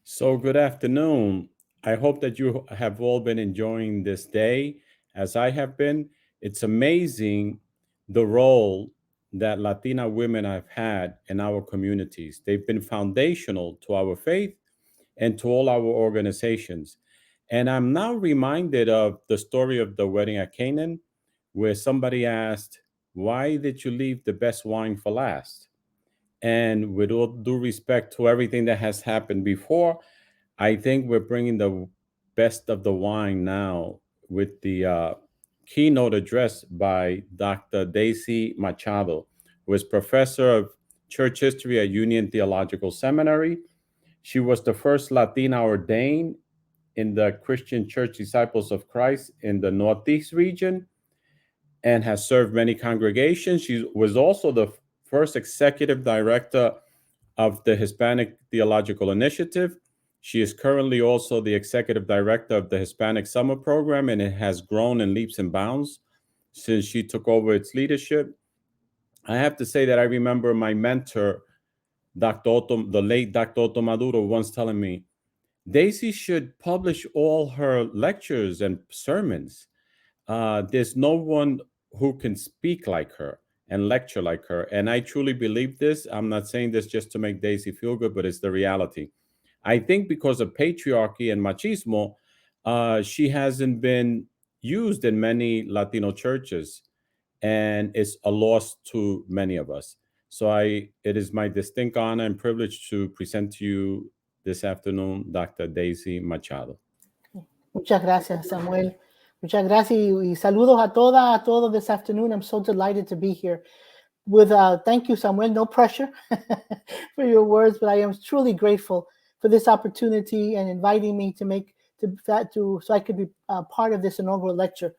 So, good afternoon. I hope that you have all been enjoying this day as I have been. It's amazing the role that Latina women have had in our communities. They've been foundational to our faith and to all our organizations. And I'm now reminded of the story of the wedding at Canaan, where somebody asked, "Why did you leave the best wine for last?" And with all due respect to everything that has happened before, I think we're bringing the best of the wine now with the keynote address by Dr. Daisy Machado, who is professor of church history at Union Theological Seminary. She was the first Latina ordained in the Christian Church Disciples of Christ in the Northeast region and has served many congregations. She was also the first executive director of the Hispanic Theological Initiative. She is currently also the executive director of the Hispanic Summer Program, and it has grown in leaps and bounds since she took over its leadership. I have to say that I remember my mentor, the late Dr. Otto Maduro, once telling me, Daisy should publish all her lectures and sermons. There's no one who can speak like her and lecture like her. And I truly believe this. I'm not saying this just to make Daisy feel good, but it's the reality. I think because of patriarchy and machismo, she hasn't been used in many Latino churches, and it's a loss to many of us. So it is my distinct honor and privilege to present to you this afternoon Dr. Daisy Machado. Muchas gracias, Samuel. Muchas gracias y saludos a todos this afternoon. I'm so delighted to be here. Thank you, Samuel. No pressure for your words, but I am truly grateful for this opportunity and inviting me so I could be part of this inaugural lecture.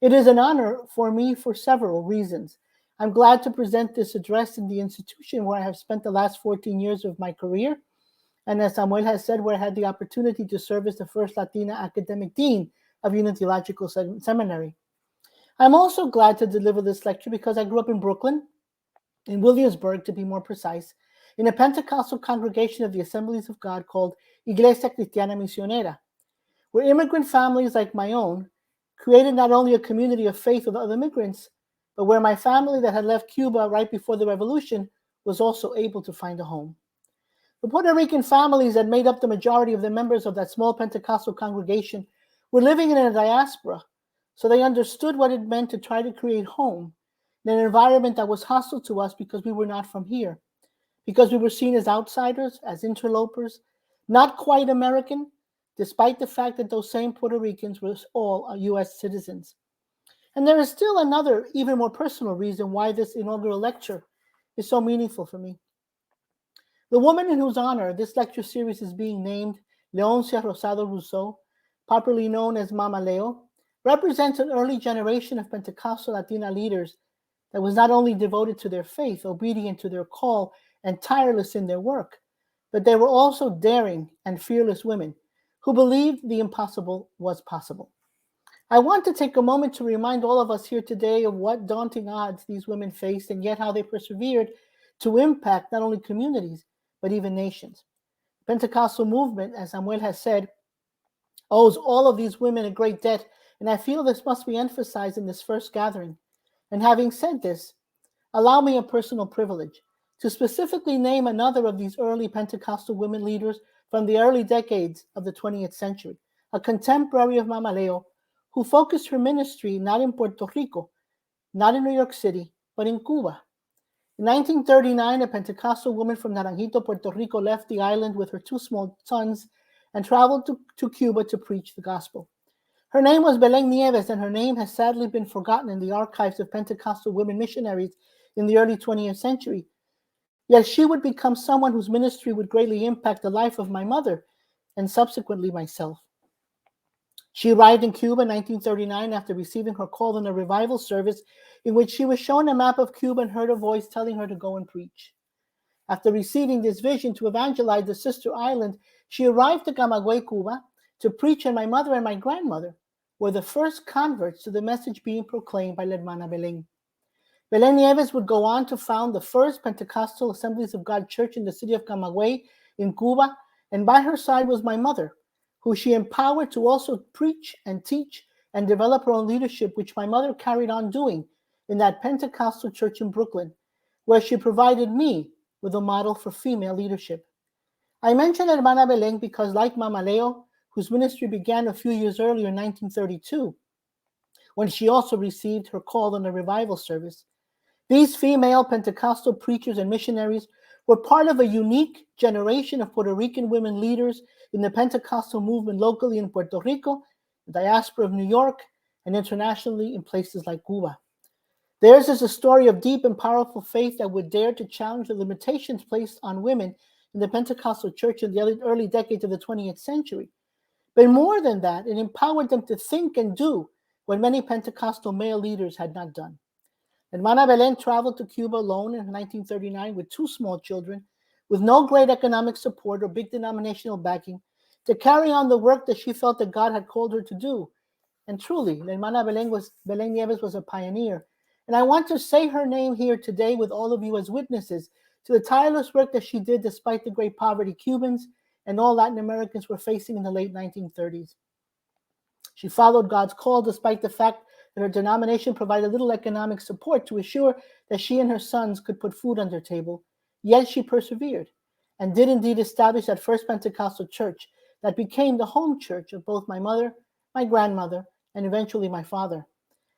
It is an honor for me for several reasons. I'm glad to present this address in the institution where I have spent the last 14 years of my career. And as Samuel has said, where I had the opportunity to serve as the first Latina academic dean of Union Theological Seminary. I'm also glad to deliver this lecture because I grew up in Brooklyn, in Williamsburg to be more precise, in a Pentecostal congregation of the Assemblies of God called Iglesia Cristiana Misionera, where immigrant families like my own created not only a community of faith with other immigrants, but where my family that had left Cuba right before the revolution was also able to find a home. The Puerto Rican families that made up the majority of the members of that small Pentecostal congregation were living in a diaspora, so they understood what it meant to try to create home in an environment that was hostile to us because we were not from here, because we were seen as outsiders, as interlopers, not quite American, despite the fact that those same Puerto Ricans were all U.S. citizens. And there is still another, even more personal reason why this inaugural lecture is so meaningful for me. The woman in whose honor this lecture series is being named, Leoncia Rosado Rousseau, popularly known as Mama Leo, represents an early generation of Pentecostal Latina leaders that was not only devoted to their faith, obedient to their call, and tireless in their work, but they were also daring and fearless women who believed the impossible was possible. I want to take a moment to remind all of us here today of what daunting odds these women faced and yet how they persevered to impact not only communities, but even nations. The Pentecostal movement, as Samuel has said, owes all of these women a great debt, and I feel this must be emphasized in this first gathering. And having said this, allow me a personal privilege to specifically name another of these early Pentecostal women leaders from the early decades of the 20th century, a contemporary of Mama Leo, who focused her ministry not in Puerto Rico, not in New York City, but in Cuba. In 1939, a Pentecostal woman from Naranjito, Puerto Rico, left the island with her two small sons and traveled to Cuba to preach the gospel. Her name was Belén Nieves, and her name has sadly been forgotten in the archives of Pentecostal women missionaries in the early 20th century. Yet she would become someone whose ministry would greatly impact the life of my mother and subsequently myself. She arrived in Cuba in 1939 after receiving her call in a revival service in which she was shown a map of Cuba and heard a voice telling her to go and preach. After receiving this vision to evangelize the sister island, she arrived to Camagüey, Cuba, to preach, and my mother and my grandmother were the first converts to the message being proclaimed by La Hermana Belén. Belén Nieves would go on to found the first Pentecostal Assemblies of God church in the city of Camagüey in Cuba, And by her side was my mother, who she empowered to also preach and teach and develop her own leadership, which my mother carried on doing in that Pentecostal church in Brooklyn, where she provided me with a model for female leadership. I mention Hermana Belén because, like Mama Leo, whose ministry began a few years earlier in 1932, when she also received her call in a revival service, these female Pentecostal preachers and missionaries were part of a unique generation of Puerto Rican women leaders in the Pentecostal movement locally in Puerto Rico, the diaspora of New York, and internationally in places like Cuba. Theirs is a story of deep and powerful faith that would dare to challenge the limitations placed on women in the Pentecostal church in the early decades of the 20th century. But more than that, it empowered them to think and do what many Pentecostal male leaders had not done. Hermana Belén traveled to Cuba alone in 1939 with 2 small children, with no great economic support or big denominational backing, to carry on the work that she felt that God had called her to do. And truly, Hermana Belén Nieves was a pioneer. And I want to say her name here today with all of you as witnesses to the tireless work that she did despite the great poverty Cubans and all Latin Americans were facing in the late 1930s. She followed God's call despite the fact that her denomination provided little economic support to assure that she and her sons could put food on their table. Yet she persevered and did indeed establish that first Pentecostal church that became the home church of both my mother, my grandmother, and eventually my father.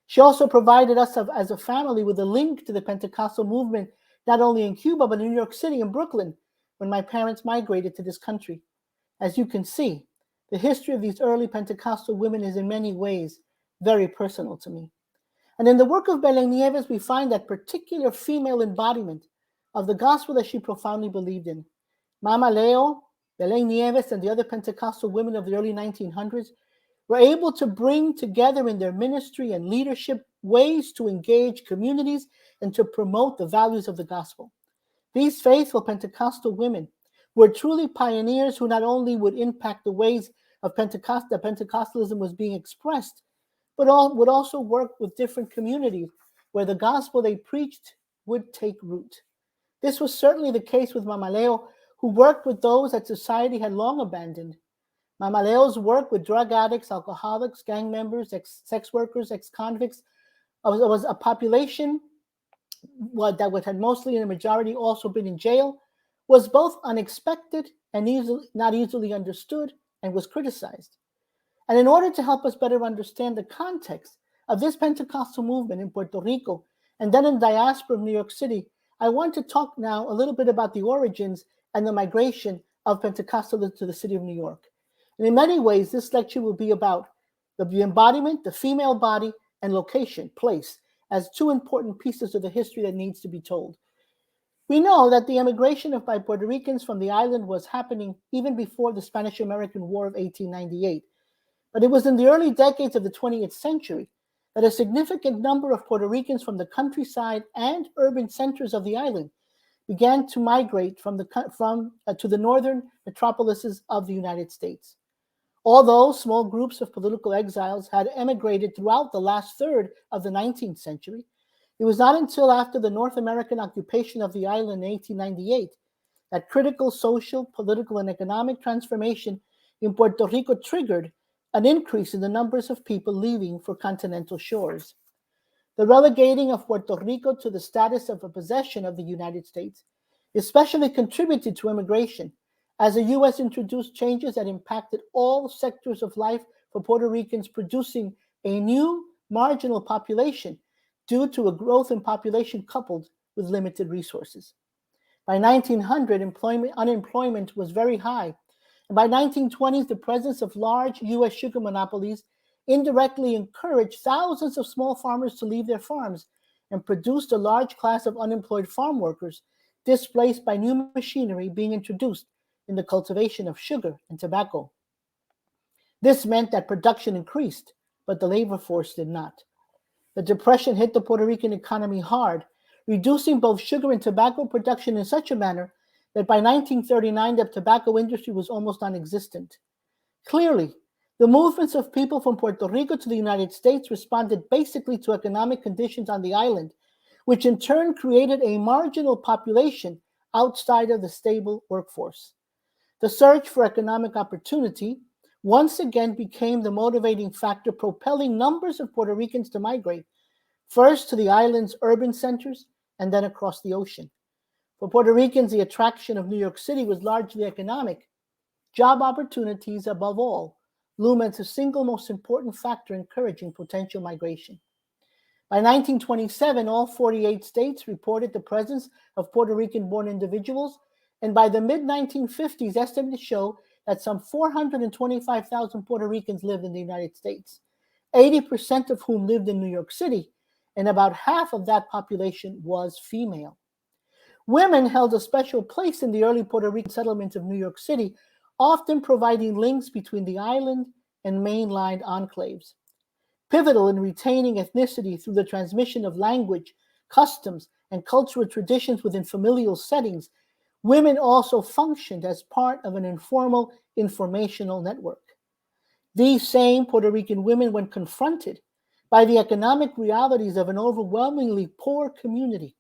She also provided us as a family with a link to the Pentecostal movement, not only in Cuba, but in New York City and Brooklyn, when my parents migrated to this country. As you can see, the history of these early Pentecostal women is in many ways very personal to me. And in the work of Belén Nieves, we find that particular female embodiment of the gospel that she profoundly believed in. Mama Leo, Belén Nieves, and the other Pentecostal women of the early 1900s were able to bring together in their ministry and leadership ways to engage communities and to promote the values of the gospel. These faithful Pentecostal women were truly pioneers who not only would impact the ways of that Pentecostalism was being expressed, but would also work with different communities where the gospel they preached would take root. This was certainly the case with Mama Leo, who worked with those that society had long abandoned. Mama Leo's work with drug addicts, alcoholics, gang members, sex workers, ex-convicts was a population that had mostly in a majority also been in jail, was both unexpected and not easily understood, and was criticized. And in order to help us better understand the context of this Pentecostal movement in Puerto Rico and then in diaspora of New York City, I want to talk now a little bit about the origins and the migration of Pentecostalism to the city of New York. And in many ways, this lecture will be about the embodiment, the female body, and location, place, as 2 important pieces of the history that needs to be told. We know that the emigration of Puerto Ricans from the island was happening even before the Spanish-American War of 1898. But it was in the early decades of the 20th century that a significant number of Puerto Ricans from the countryside and urban centers of the island began to migrate to the northern metropolises of the United States. Although small groups of political exiles had emigrated throughout the last third of the 19th century, it was not until after the North American occupation of the island in 1898 that critical social, political, and economic transformation in Puerto Rico triggered an increase in the numbers of people leaving for continental shores. The relegating of Puerto Rico to the status of a possession of the United States especially contributed to immigration, as the U.S. introduced changes that impacted all sectors of life for Puerto Ricans, producing a new marginal population due to a growth in population coupled with limited resources. By 1900, unemployment was very high. And by 1920s, the presence of large U.S. sugar monopolies indirectly encouraged thousands of small farmers to leave their farms and produced a large class of unemployed farm workers, displaced by new machinery being introduced in the cultivation of sugar and tobacco. This meant that production increased, but the labor force did not. The Depression hit the Puerto Rican economy hard, reducing both sugar and tobacco production in such a manner that by 1939, the tobacco industry was almost non-existent. Clearly, the movements of people from Puerto Rico to the United States responded basically to economic conditions on the island, which in turn created a marginal population outside of the stable workforce. The search for economic opportunity once again became the motivating factor propelling numbers of Puerto Ricans to migrate, first to the island's urban centers and then across the ocean. For Puerto Ricans, the attraction of New York City was largely economic. Job opportunities, above all, loom as the single most important factor encouraging potential migration. By 1927, all 48 states reported the presence of Puerto Rican-born individuals, and by the mid-1950s, estimates show that some 425,000 Puerto Ricans lived in the United States, 80% of whom lived in New York City, and about half of that population was female. Women held a special place in the early Puerto Rican settlements of New York City, often providing links between the island and mainland enclaves. Pivotal in retaining ethnicity through the transmission of language, customs, and cultural traditions within familial settings, women also functioned as part of an informal informational network. These same Puerto Rican women, when confronted by the economic realities of an overwhelmingly poor community,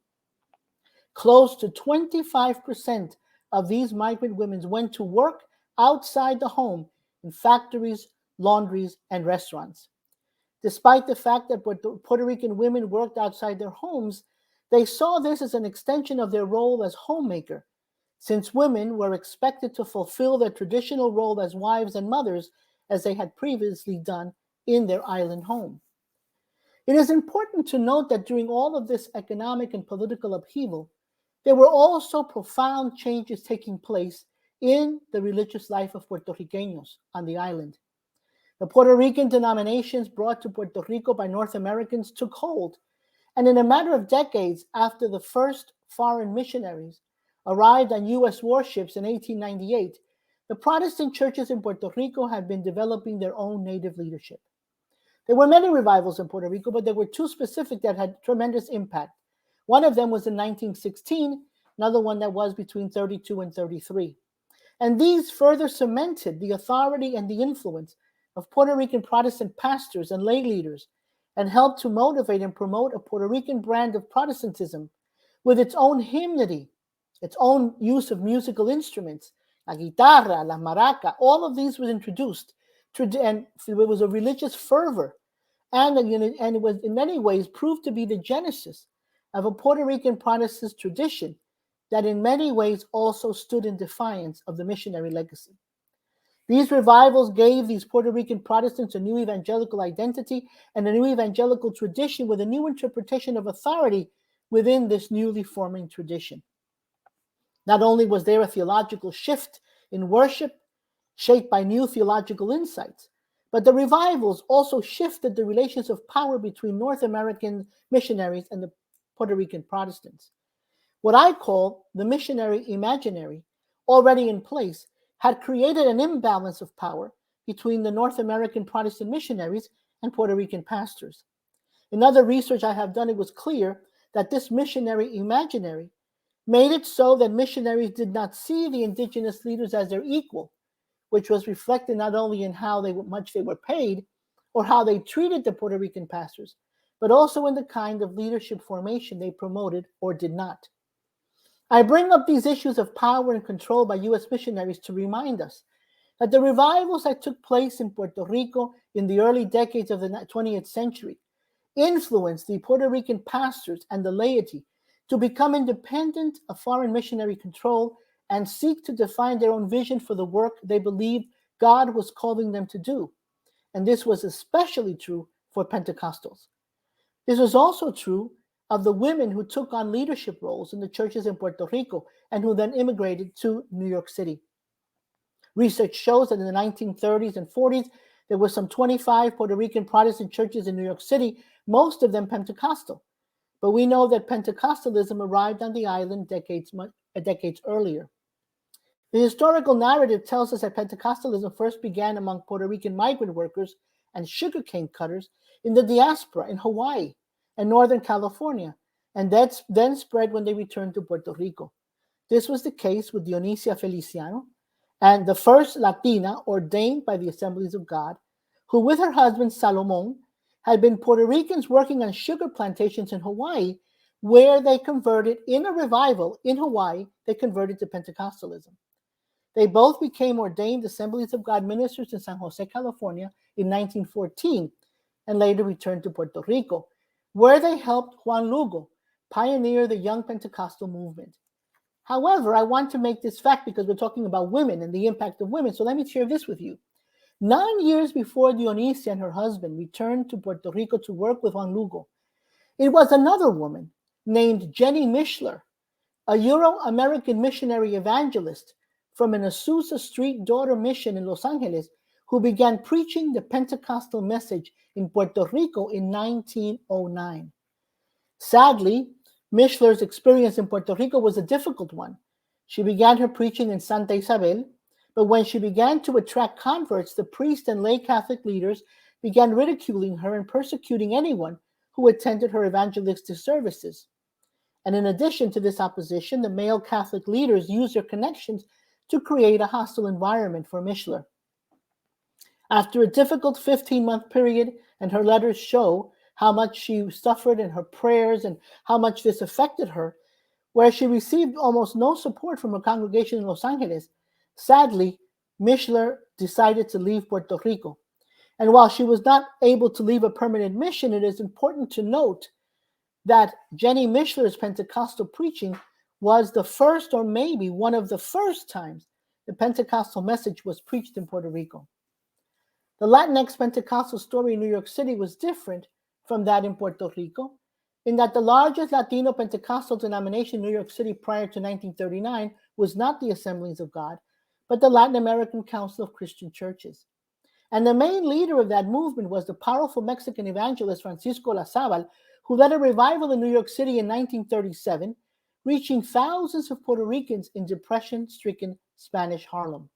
close to 25% of these migrant women went to work outside the home in factories, laundries, and restaurants. Despite the fact that Puerto Rican women worked outside their homes, they saw this as an extension of their role as homemaker, since women were expected to fulfill their traditional role as wives and mothers as they had previously done in their island home. It is important to note that during all of this economic and political upheaval, there were also profound changes taking place in the religious life of Puerto Ricanos on the island. The Puerto Rican denominations brought to Puerto Rico by North Americans took hold, and in a matter of decades after the first foreign missionaries arrived on U.S. warships in 1898, the Protestant churches in Puerto Rico had been developing their own native leadership. There were many revivals in Puerto Rico, but there were two specific that had tremendous impact. One of them was in 1916, another one that was between 32 and 33. And these further cemented the authority and the influence of Puerto Rican Protestant pastors and lay leaders and helped to motivate and promote a Puerto Rican brand of Protestantism with its own hymnody, its own use of musical instruments, la guitarra, la maraca, all of these was introduced. And it was a religious fervor, and it was in many ways proved to be the genesis of a Puerto Rican Protestant tradition that in many ways also stood in defiance of the missionary legacy. These revivals gave these Puerto Rican Protestants a new evangelical identity and a new evangelical tradition with a new interpretation of authority within this newly forming tradition. Not only was there a theological shift in worship shaped by new theological insights, but the revivals also shifted the relations of power between North American missionaries and the Puerto Rican Protestants. What I call the missionary imaginary, already in place, had created an imbalance of power between the North American Protestant missionaries and Puerto Rican pastors. In other research I have done, it was clear that this missionary imaginary made it so that missionaries did not see the indigenous leaders as their equal, which was reflected not only in how much they were paid or how they treated the Puerto Rican pastors, but also in the kind of leadership formation they promoted or did not. I bring up these issues of power and control by U.S. missionaries to remind us that the revivals that took place in Puerto Rico in the early decades of the 20th century influenced the Puerto Rican pastors and the laity to become independent of foreign missionary control and seek to define their own vision for the work they believed God was calling them to do. And this was especially true for Pentecostals. This was also true of the women who took on leadership roles in the churches in Puerto Rico and who then immigrated to New York City. Research shows that in the 1930s and 40s, there were some 25 Puerto Rican Protestant churches in New York City, most of them Pentecostal. But we know that Pentecostalism arrived on the island decades earlier. The historical narrative tells us that Pentecostalism first began among Puerto Rican migrant workers and sugarcane cutters in the diaspora in Hawaii and Northern California, and that's then spread when they returned to Puerto Rico. This was the case with Dionisia Feliciano, and the first Latina ordained by the Assemblies of God, who with her husband Salomon had been Puerto Ricans working on sugar plantations in Hawaii, where they converted in a revival in Hawaii, they converted to Pentecostalism. They both became ordained Assemblies of God ministers in San Jose, California in 1914, and later returned to Puerto Rico, where they helped Juan Lugo pioneer the young Pentecostal movement. However, I want to make this fact because we're talking about women and the impact of women, so let me share this with you. 9 years before Dionisia and her husband returned to Puerto Rico to work with Juan Lugo, it was another woman named Jenny Mishler, a Euro-American missionary evangelist from an Azusa Street daughter mission in Los Angeles, who began preaching the Pentecostal message in Puerto Rico in 1909. Sadly, Mishler's experience in Puerto Rico was a difficult one. She began her preaching in Santa Isabel, but when she began to attract converts, the priest and lay Catholic leaders began ridiculing her and persecuting anyone who attended her evangelistic services. And in addition to this opposition, the male Catholic leaders used their connections to create a hostile environment for Mishler. After a difficult 15-month period, and her letters show how much she suffered in her prayers and how much this affected her, where she received almost no support from her congregation in Los Angeles, sadly, Mishler decided to leave Puerto Rico. And while she was not able to leave a permanent mission, it is important to note that Jenny Mishler's Pentecostal preaching was the first, or maybe one of the first times, the Pentecostal message was preached in Puerto Rico. The Latinx Pentecostal story in New York City was different from that in Puerto Rico, in that the largest Latino Pentecostal denomination in New York City prior to 1939 was not the Assemblies of God, but the Latin American Council of Christian Churches. And the main leader of that movement was the powerful Mexican evangelist Francisco Lazabal, who led a revival in New York City in 1937, reaching thousands of Puerto Ricans in depression-stricken Spanish Harlem.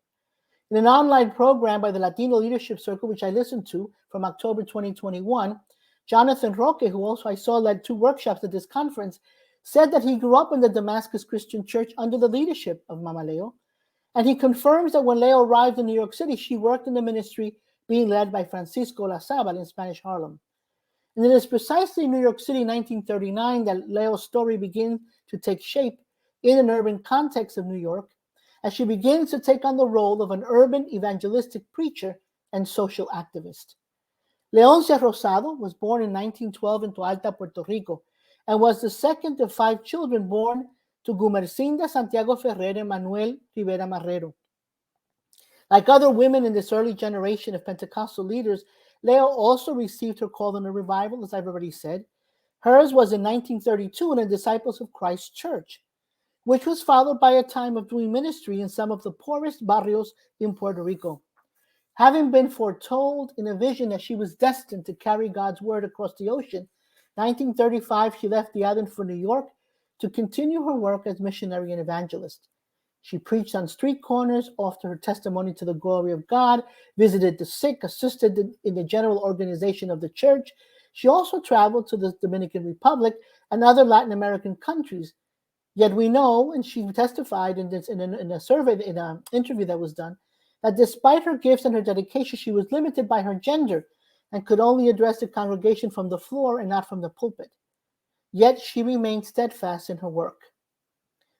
In an online program by the Latino Leadership Circle, which I listened to from October 2021, Jonathan Roque, who also I saw led 2 workshops at this conference, said that he grew up in the Damascus Christian Church under the leadership of Mama Leo. And he confirms that when Leo arrived in New York City, she worked in the ministry being led by Francisco Lazabal in Spanish Harlem. And it is precisely in New York City, 1939, that Leo's story begins to take shape in an urban context of New York, as she begins to take on the role of an urban evangelistic preacher and social activist. Leoncia Rosado was born in 1912 in Toalta, Puerto Rico, and was the second of 5 children born to Gumercinda Santiago Ferrer and Manuel Rivera Marrero. Like other women in this early generation of Pentecostal leaders, Leo also received her call in a revival, as I've already said. Hers was in 1932 in a Disciples of Christ church, which was followed by a time of doing ministry in some of the poorest barrios in Puerto Rico. Having been foretold in a vision that she was destined to carry God's word across the ocean, 1935 she left the island for New York to continue her work as missionary and evangelist. She preached on street corners, offered her testimony to the glory of God, visited the sick, assisted in the general organization of the church. She also traveled to the Dominican Republic and other Latin American countries. Yet we know, and she testified in a survey, in an interview that was done, that despite her gifts and her dedication, she was limited by her gender and could only address the congregation from the floor and not from the pulpit. Yet she remained steadfast in her work.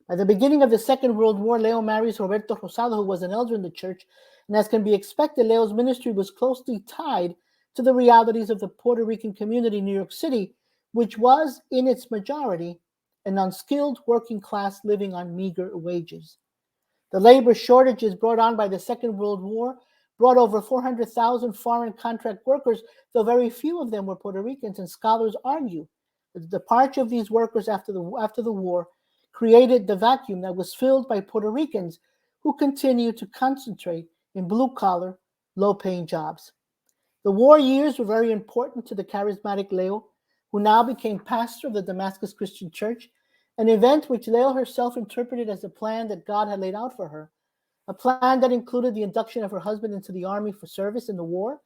By the beginning of the Second World War, Leo marries Roberto Rosado, who was an elder in the church, and as can be expected, Leo's ministry was closely tied to the realities of the Puerto Rican community in New York City, which was, in its majority, an unskilled working class living on meager wages. The labor shortages brought on by the Second World War brought over 400,000 foreign contract workers, though very few of them were Puerto Ricans, and scholars argue that the departure of these workers after the war created the vacuum that was filled by Puerto Ricans who continued to concentrate in blue-collar, low-paying jobs. The war years were very important to the charismatic Leo, who now became pastor of the Damascus Christian Church, an event which Leo herself interpreted as a plan that God had laid out for her, a plan that included the induction of her husband into the army for service in the war,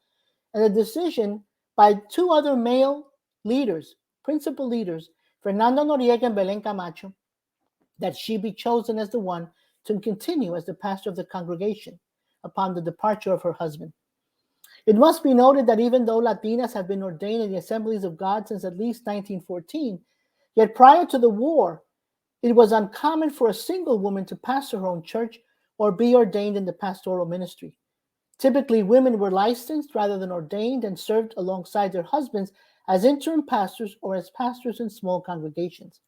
and a decision by 2 other male leaders, principal leaders, Fernando Noriega and Belén Camacho, that she be chosen as the one to continue as the pastor of the congregation upon the departure of her husband. It must be noted that even though Latinas have been ordained in the Assemblies of God since at least 1914, yet prior to the war, it was uncommon for a single woman to pastor her own church or be ordained in the pastoral ministry. Typically, women were licensed rather than ordained and served alongside their husbands as interim pastors or as pastors in small congregations.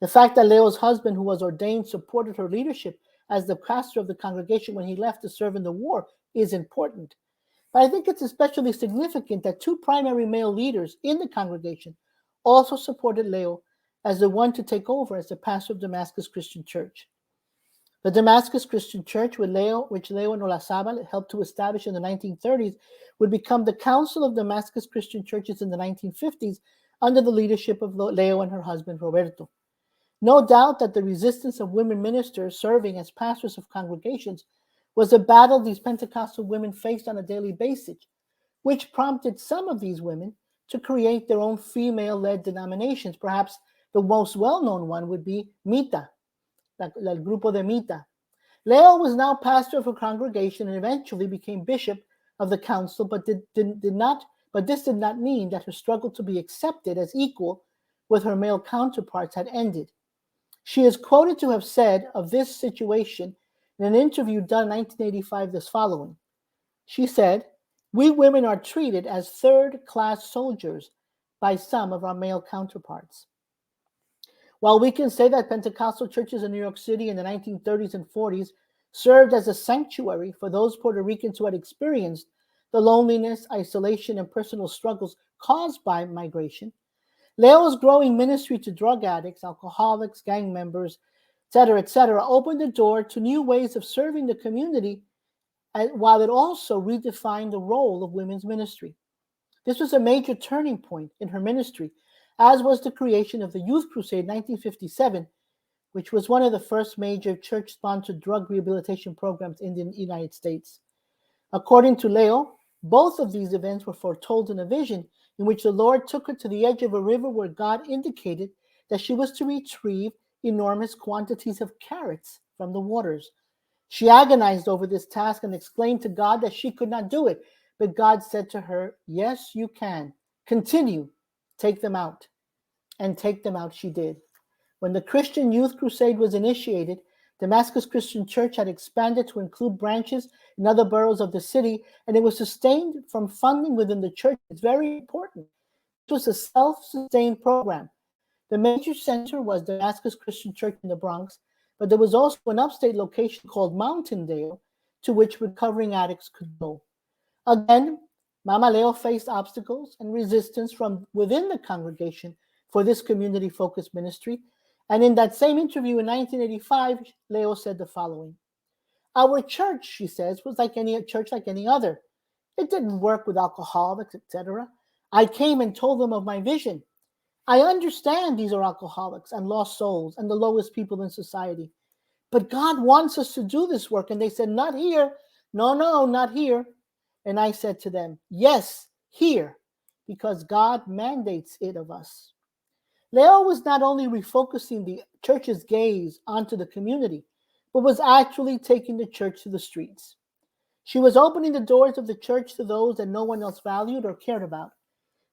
The fact that Leo's husband, who was ordained, supported her leadership as the pastor of the congregation when he left to serve in the war is important. But I think it's especially significant that two primary male leaders in the congregation also supported Leo as the one to take over as the pastor of Damascus Christian Church. The Damascus Christian Church, which Leo and Olazábal helped to establish in the 1930s, would become the Council of Damascus Christian Churches in the 1950s under the leadership of Leo and her husband, Roberto. No doubt that the resistance of women ministers serving as pastors of congregations was a battle these Pentecostal women faced on a daily basis, which prompted some of these women to create their own female-led denominations. Perhaps the most well-known one would be Mita, el Grupo de Mita. Leo was now pastor of a congregation and eventually became bishop of the council, but this did not mean that her struggle to be accepted as equal with her male counterparts had ended. She is quoted to have said of this situation in an interview done in 1985 this following. She said, "We women are treated as third-class soldiers by some of our male counterparts." While we can say that Pentecostal churches in New York City in the 1930s and 40s served as a sanctuary for those Puerto Ricans who had experienced the loneliness, isolation, and personal struggles caused by migration, Leo's growing ministry to drug addicts, alcoholics, gang members, etc., opened the door to new ways of serving the community, while it also redefined the role of women's ministry. This was a major turning point in her ministry, as was the creation of the Youth Crusade in 1957, which was one of the first major church-sponsored drug rehabilitation programs in the United States. According to Leo, both of these events were foretold in a vision in which the Lord took her to the edge of a river where God indicated that she was to retrieve enormous quantities of carrots from the waters. She agonized over this task and exclaimed to God that she could not do it, but God said to her, "Yes, you can. Continue. Take them out." And take them out she did. When the Christian Youth Crusade was initiated, Damascus Christian Church had expanded to include branches in other boroughs of the city, and it was sustained from funding within the church. It's very important. It was a self-sustained program. The major center was Damascus Christian Church in the Bronx, but there was also an upstate location called Mountaindale to which recovering addicts could go. Again, Mama Leo faced obstacles and resistance from within the congregation for this community-focused ministry. And in that same interview in 1985, Leo said the following. "Our church," she says, "was like any church like any other. It didn't work with alcoholics, etc. I came and told them of my vision. I understand these are alcoholics and lost souls and the lowest people in society. But God wants us to do this work." And they said, "Not here. No, not here." And I said to them, "Yes, here, because God mandates it of us." Leo was not only refocusing the church's gaze onto the community, but was actually taking the church to the streets. She was opening the doors of the church to those that no one else valued or cared about.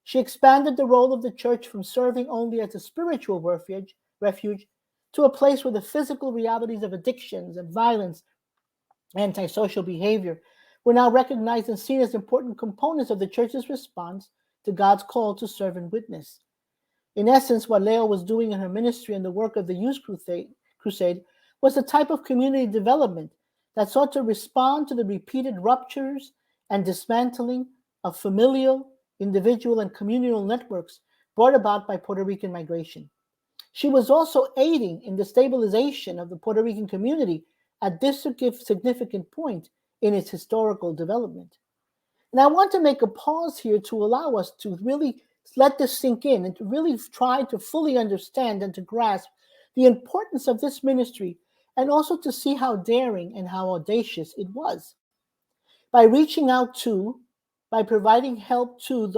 She expanded the role of the church from serving only as a spiritual refuge to a place where the physical realities of addictions and violence, antisocial behavior, were now recognized and seen as important components of the church's response to God's call to serve and witness. In essence, what Leo was doing in her ministry and the work of the Youth Crusade was a type of community development that sought to respond to the repeated ruptures and dismantling of familial, individual, and communal networks brought about by Puerto Rican migration. She was also aiding in the stabilization of the Puerto Rican community at this significant point in its historical development. And I want to make a pause here to allow us to really let this sink in and to really try to fully understand and to grasp the importance of this ministry, and also to see how daring and how audacious it was. By reaching out to, by providing help to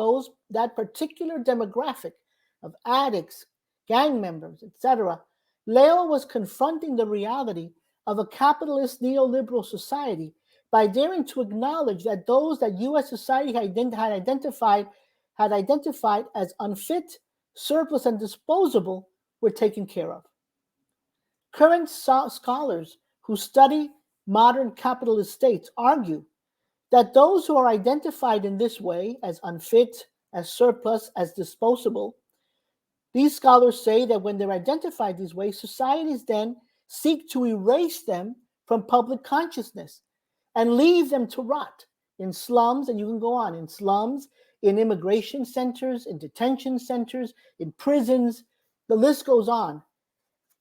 that particular demographic of addicts, gang members, etc., Leo was confronting the reality of a capitalist neoliberal society by daring to acknowledge that those that U.S. society had identified as unfit, surplus, and disposable were taken care of. Current scholars who study modern capitalist states argue that those who are identified in this way as unfit, as surplus, as disposable, these scholars say that when they're identified this way, societies then seek to erase them from public consciousness and leave them to rot in slums, and you can go on, in slums, in immigration centers, in detention centers, in prisons, the list goes on,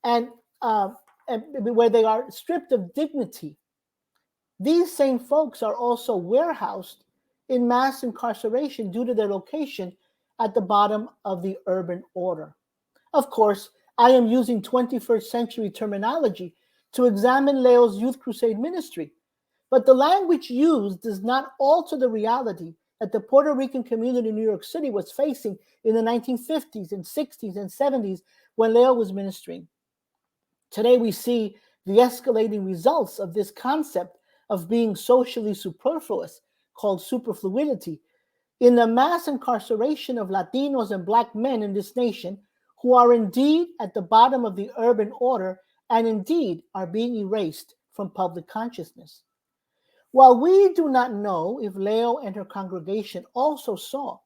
and where they are stripped of dignity. These same folks are also warehoused in mass incarceration due to their location at the bottom of the urban order. Of course, I am using 21st century terminology to examine Leo's Youth Crusade ministry, but the language used does not alter the reality that the Puerto Rican community in New York City was facing in the 1950s and 60s and 70s when Leo was ministering. Today we see the escalating results of this concept of being socially superfluous, called superfluidity, in the mass incarceration of Latinos and Black men in this nation who are indeed at the bottom of the urban order and indeed are being erased from public consciousness. While we do not know if Leo and her congregation also saw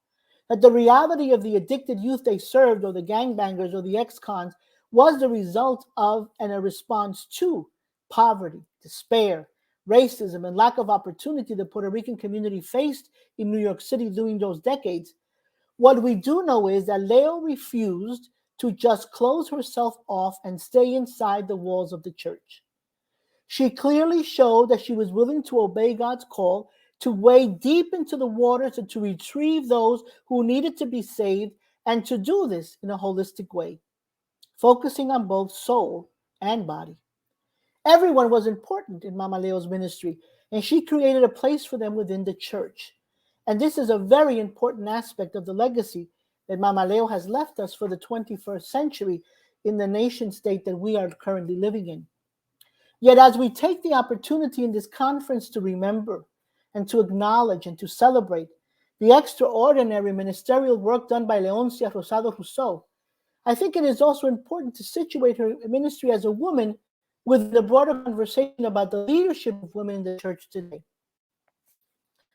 that the reality of the addicted youth they served, or the gangbangers or the ex-cons, was the result of and a response to poverty, despair, racism, and lack of opportunity the Puerto Rican community faced in New York City during those decades, what we do know is that Leo refused to just close herself off and stay inside the walls of the church. She clearly showed that she was willing to obey God's call to wade deep into the waters and to retrieve those who needed to be saved, and to do this in a holistic way, focusing on both soul and body. Everyone was important in Mama Leo's ministry, and she created a place for them within the church. And this is a very important aspect of the legacy that Mama Leo has left us for the 21st century in the nation state that we are currently living in. Yet as we take the opportunity in this conference to remember and to acknowledge and to celebrate the extraordinary ministerial work done by Leoncia Rosado Rousseau, I think it is also important to situate her ministry as a woman with the broader conversation about the leadership of women in the church today.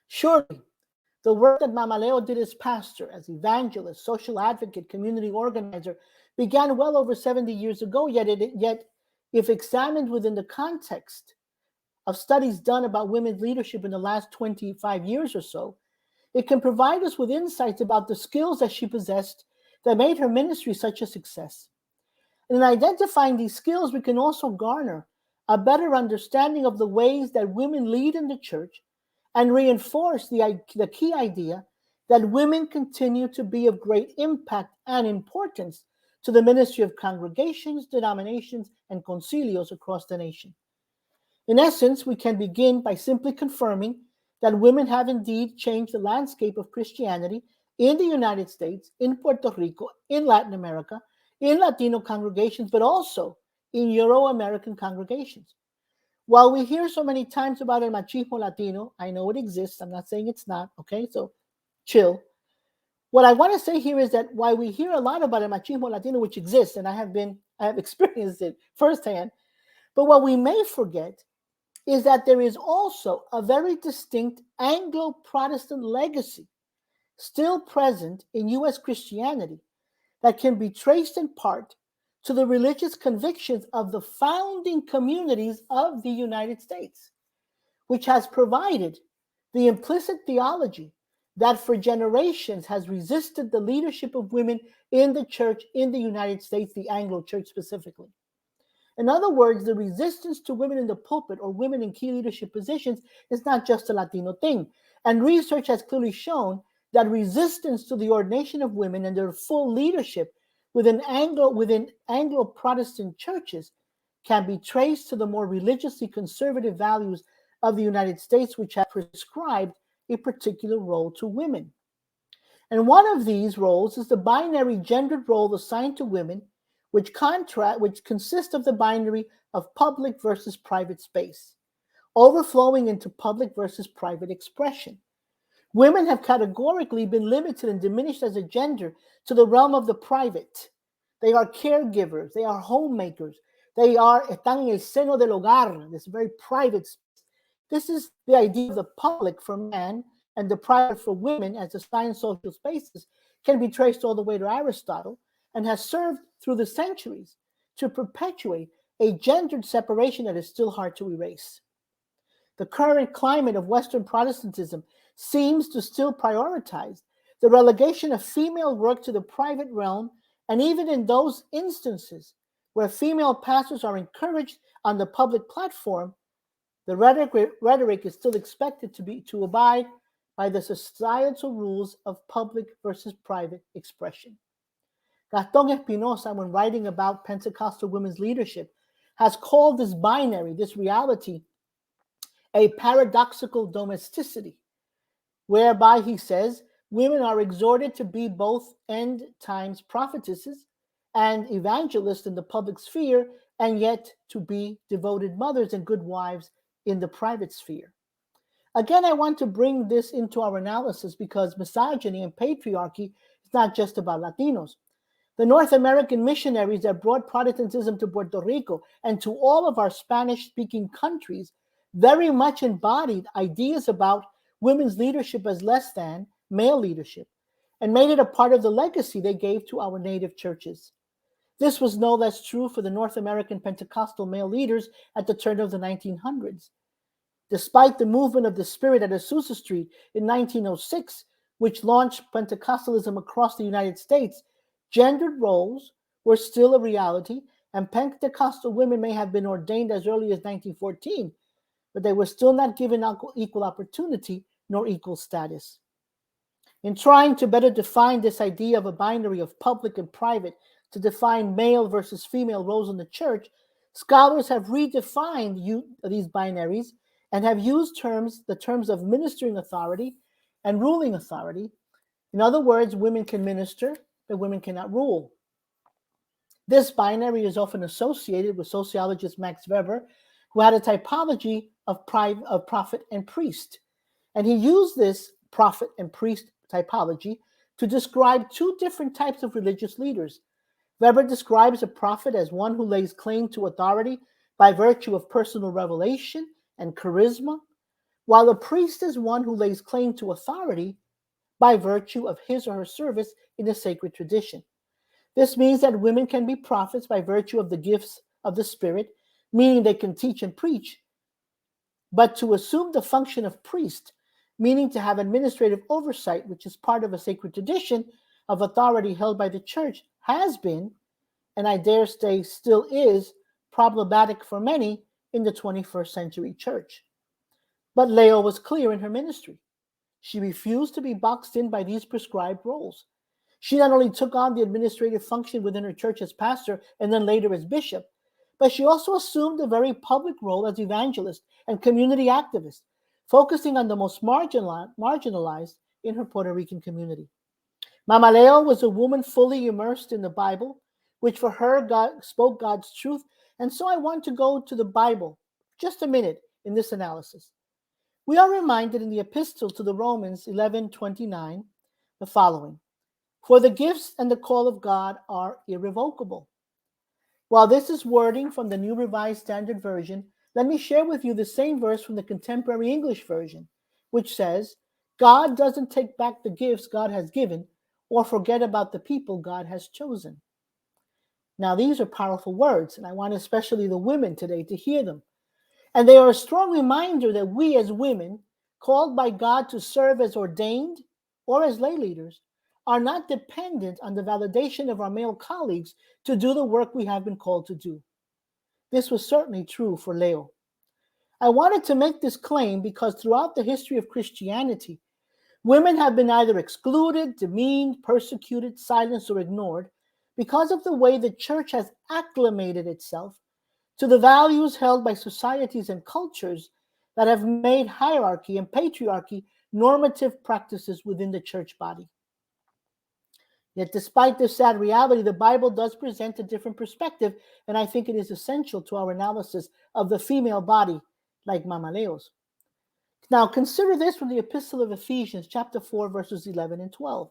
Surely, the work that Mama Leo did as pastor, as evangelist, social advocate, community organizer, began well over 70 years ago, yet if examined within the context of studies done about women's leadership in the last 25 years or so, it can provide us with insights about the skills that she possessed that made her ministry such a success. And in identifying these skills, we can also garner a better understanding of the ways that women lead in the church and reinforce the key idea that women continue to be of great impact and importance to the ministry of congregations, denominations, and concilios across the nation. In essence, we can begin by simply confirming that women have indeed changed the landscape of Christianity in the United States, in Puerto Rico, in Latin America, in Latino congregations, but also in Euro-American congregations. While we hear so many times about el machismo latino, I know it exists. I'm not saying it's not, okay? So chill. What I want to say here is that while we hear a lot about el machismo latino, which exists, and I have experienced it firsthand, but what we may forget is that there is also a very distinct Anglo-Protestant legacy still present in U.S. Christianity that can be traced in part to the religious convictions of the founding communities of the United States, which has provided the implicit theology that for generations has resisted the leadership of women in the church in the United States, the Anglo Church specifically. In other words, the resistance to women in the pulpit or women in key leadership positions is not just a Latino thing. And research has clearly shown that resistance to the ordination of women and their full leadership within Anglo-Protestant churches can be traced to the more religiously conservative values of the United States, which have prescribed a particular role to women. And one of these roles is the binary gendered role assigned to women, which consists of the binary of public versus private space, overflowing into public versus private expression. Women have categorically been limited and diminished as a gender to the realm of the private. They are caregivers, they are homemakers, Están en el seno del hogar, this very private space. This is the idea of the public for man and the private for women as assigned social spaces can be traced all the way to Aristotle and has served through the centuries to perpetuate a gendered separation that is still hard to erase. The current climate of Western Protestantism seems to still prioritize the relegation of female work to the private realm, and even in those instances where female pastors are encouraged on the public platform, the rhetoric is still expected to abide by the societal rules of public versus private expression. Gaston Espinosa, when writing about Pentecostal women's leadership, has called this binary, this reality, a paradoxical domesticity, whereby he says women are exhorted to be both end times prophetesses and evangelists in the public sphere, and yet to be devoted mothers and good wives in the private sphere. Again, I want to bring this into our analysis because misogyny and patriarchy is not just about Latinos. The North American missionaries that brought Protestantism to Puerto Rico and to all of our Spanish-speaking countries very much embodied ideas about women's leadership as less than male leadership and made it a part of the legacy they gave to our native churches. This was no less true for the North American Pentecostal male leaders at the turn of the 1900s. Despite the movement of the Spirit at Azusa Street in 1906, which launched Pentecostalism across the United States, gendered roles were still a reality, and Pentecostal women may have been ordained as early as 1914, but they were still not given equal opportunity nor equal status. In trying to better define this idea of a binary of public and private to define male versus female roles in the church, scholars have redefined these binaries and have used the terms of ministering authority and ruling authority. In other words, women can minister, but women cannot rule. This binary is often associated with sociologist Max Weber, who had a typology of prophet and priest. And he used this prophet and priest typology to describe two different types of religious leaders. Weber describes a prophet as one who lays claim to authority by virtue of personal revelation and charisma, while a priest is one who lays claim to authority by virtue of his or her service in a sacred tradition. This means that women can be prophets by virtue of the gifts of the Spirit, meaning they can teach and preach, but to assume the function of priest, meaning to have administrative oversight, which is part of a sacred tradition of authority held by the church, has been, and I dare say still is, problematic for many in the 21st century church. But Leo was clear in her ministry. She refused to be boxed in by these prescribed roles. She not only took on the administrative function within her church as pastor and then later as bishop, but she also assumed a very public role as evangelist and community activist, focusing on the most marginalized in her Puerto Rican community. Mama Leo was a woman fully immersed in the Bible, which for her God spoke God's truth. And so I want to go to the Bible just a minute in this analysis. We are reminded in the epistle to the Romans 11:29 the following: "For the gifts and the call of God are irrevocable." While this is wording from the New Revised Standard Version, let me share with you the same verse from the Contemporary English Version, which says, "God doesn't take back the gifts God has given or forget about the people God has chosen." Now, these are powerful words, and I want especially the women today to hear them. And they are a strong reminder that we as women, called by God to serve as ordained or as lay leaders, are not dependent on the validation of our male colleagues to do the work we have been called to do. This was certainly true for Leo. I wanted to make this claim because throughout the history of Christianity, women have been either excluded, demeaned, persecuted, silenced, or ignored because of the way the church has acclimated itself to the values held by societies and cultures that have made hierarchy and patriarchy normative practices within the church body. Yet despite this sad reality, the Bible does present a different perspective, and I think it is essential to our analysis of the female body, like Mama Leo's. Now consider this from the Epistle of Ephesians, chapter 4, verses 11 and 12.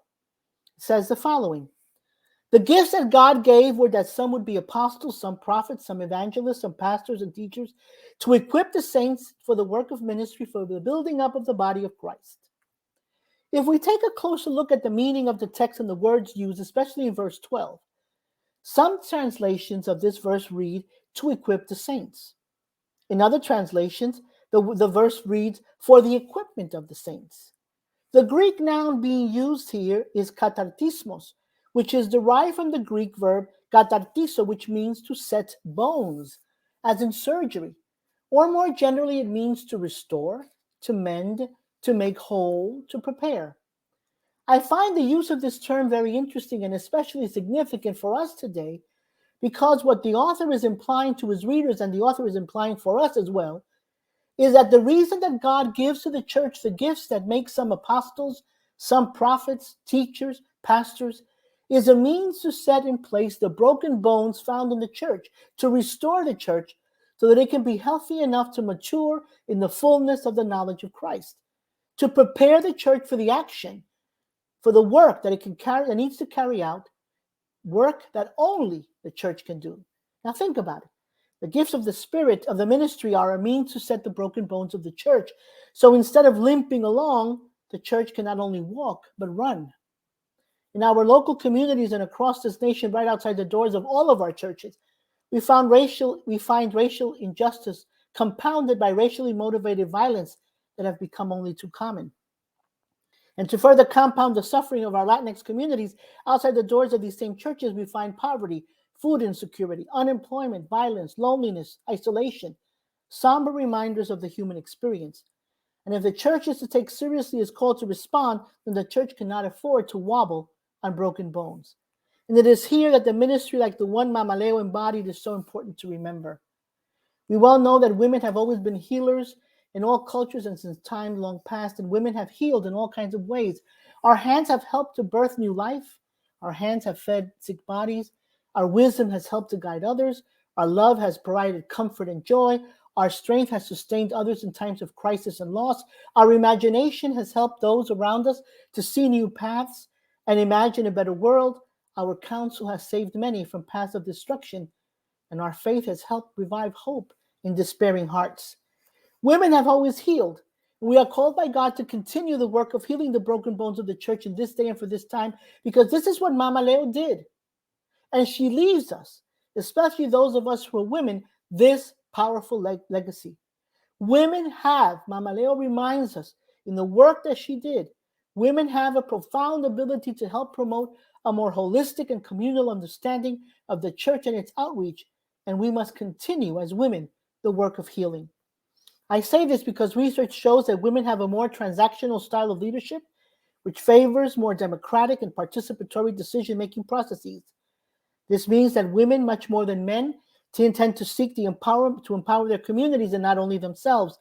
It says the following: The gifts that God gave were that some would be apostles, some prophets, some evangelists, some pastors and teachers, to equip the saints for the work of ministry, for the building up of the body of Christ. If we take a closer look at the meaning of the text and the words used, especially in verse 12, some translations of this verse read, to equip the saints. In other translations, the verse reads, for the equipment of the saints. The Greek noun being used here is katartismos, which is derived from the Greek verb katartizo, which means to set bones, as in surgery. Or more generally, it means to restore, to mend, to make whole, to prepare. I find the use of this term very interesting and especially significant for us today, because what the author is implying to his readers, and the author is implying for us as well, is that the reason that God gives to the church the gifts that make some apostles, some prophets, teachers, pastors, is a means to set in place the broken bones found in the church, to restore the church so that it can be healthy enough to mature in the fullness of the knowledge of Christ, to prepare the church for the action, for the work that it can carry, that needs to carry out, work that only the church can do. Now think about it. The gifts of the Spirit of the ministry are a means to set the broken bones of the church. So instead of limping along, the church can not only walk, but run. In our local communities and across this nation, right outside the doors of all of our churches, we find racial injustice compounded by racially motivated violence that have become only too common. And to further compound the suffering of our Latinx communities, outside the doors of these same churches, we find poverty, food insecurity, unemployment, violence, loneliness, isolation, somber reminders of the human experience. And if the church is to take seriously its call to respond, then the church cannot afford to wobble on broken bones. And it is here that the ministry like the one Mama Leo embodied is so important to remember. We well know that women have always been healers in all cultures and since time long past, and women have healed in all kinds of ways. Our hands have helped to birth new life. Our hands have fed sick bodies. Our wisdom has helped to guide others. Our love has provided comfort and joy. Our strength has sustained others in times of crisis and loss. Our imagination has helped those around us to see new paths and imagine a better world. Our counsel has saved many from paths of destruction, and our faith has helped revive hope in despairing hearts. Women have always healed. We are called by God to continue the work of healing the broken bones of the church in this day and for this time, because this is what Mama Leo did. And she leaves us, especially those of us who are women, this powerful legacy. Women have, Mama Leo reminds us, in the work that she did, women have a profound ability to help promote a more holistic and communal understanding of the church and its outreach, and we must continue as women the work of healing. I say this because research shows that women have a more transactional style of leadership, which favors more democratic and participatory decision-making processes. This means that women, much more than men, tend to seek the empowerment to empower their communities and not only themselves.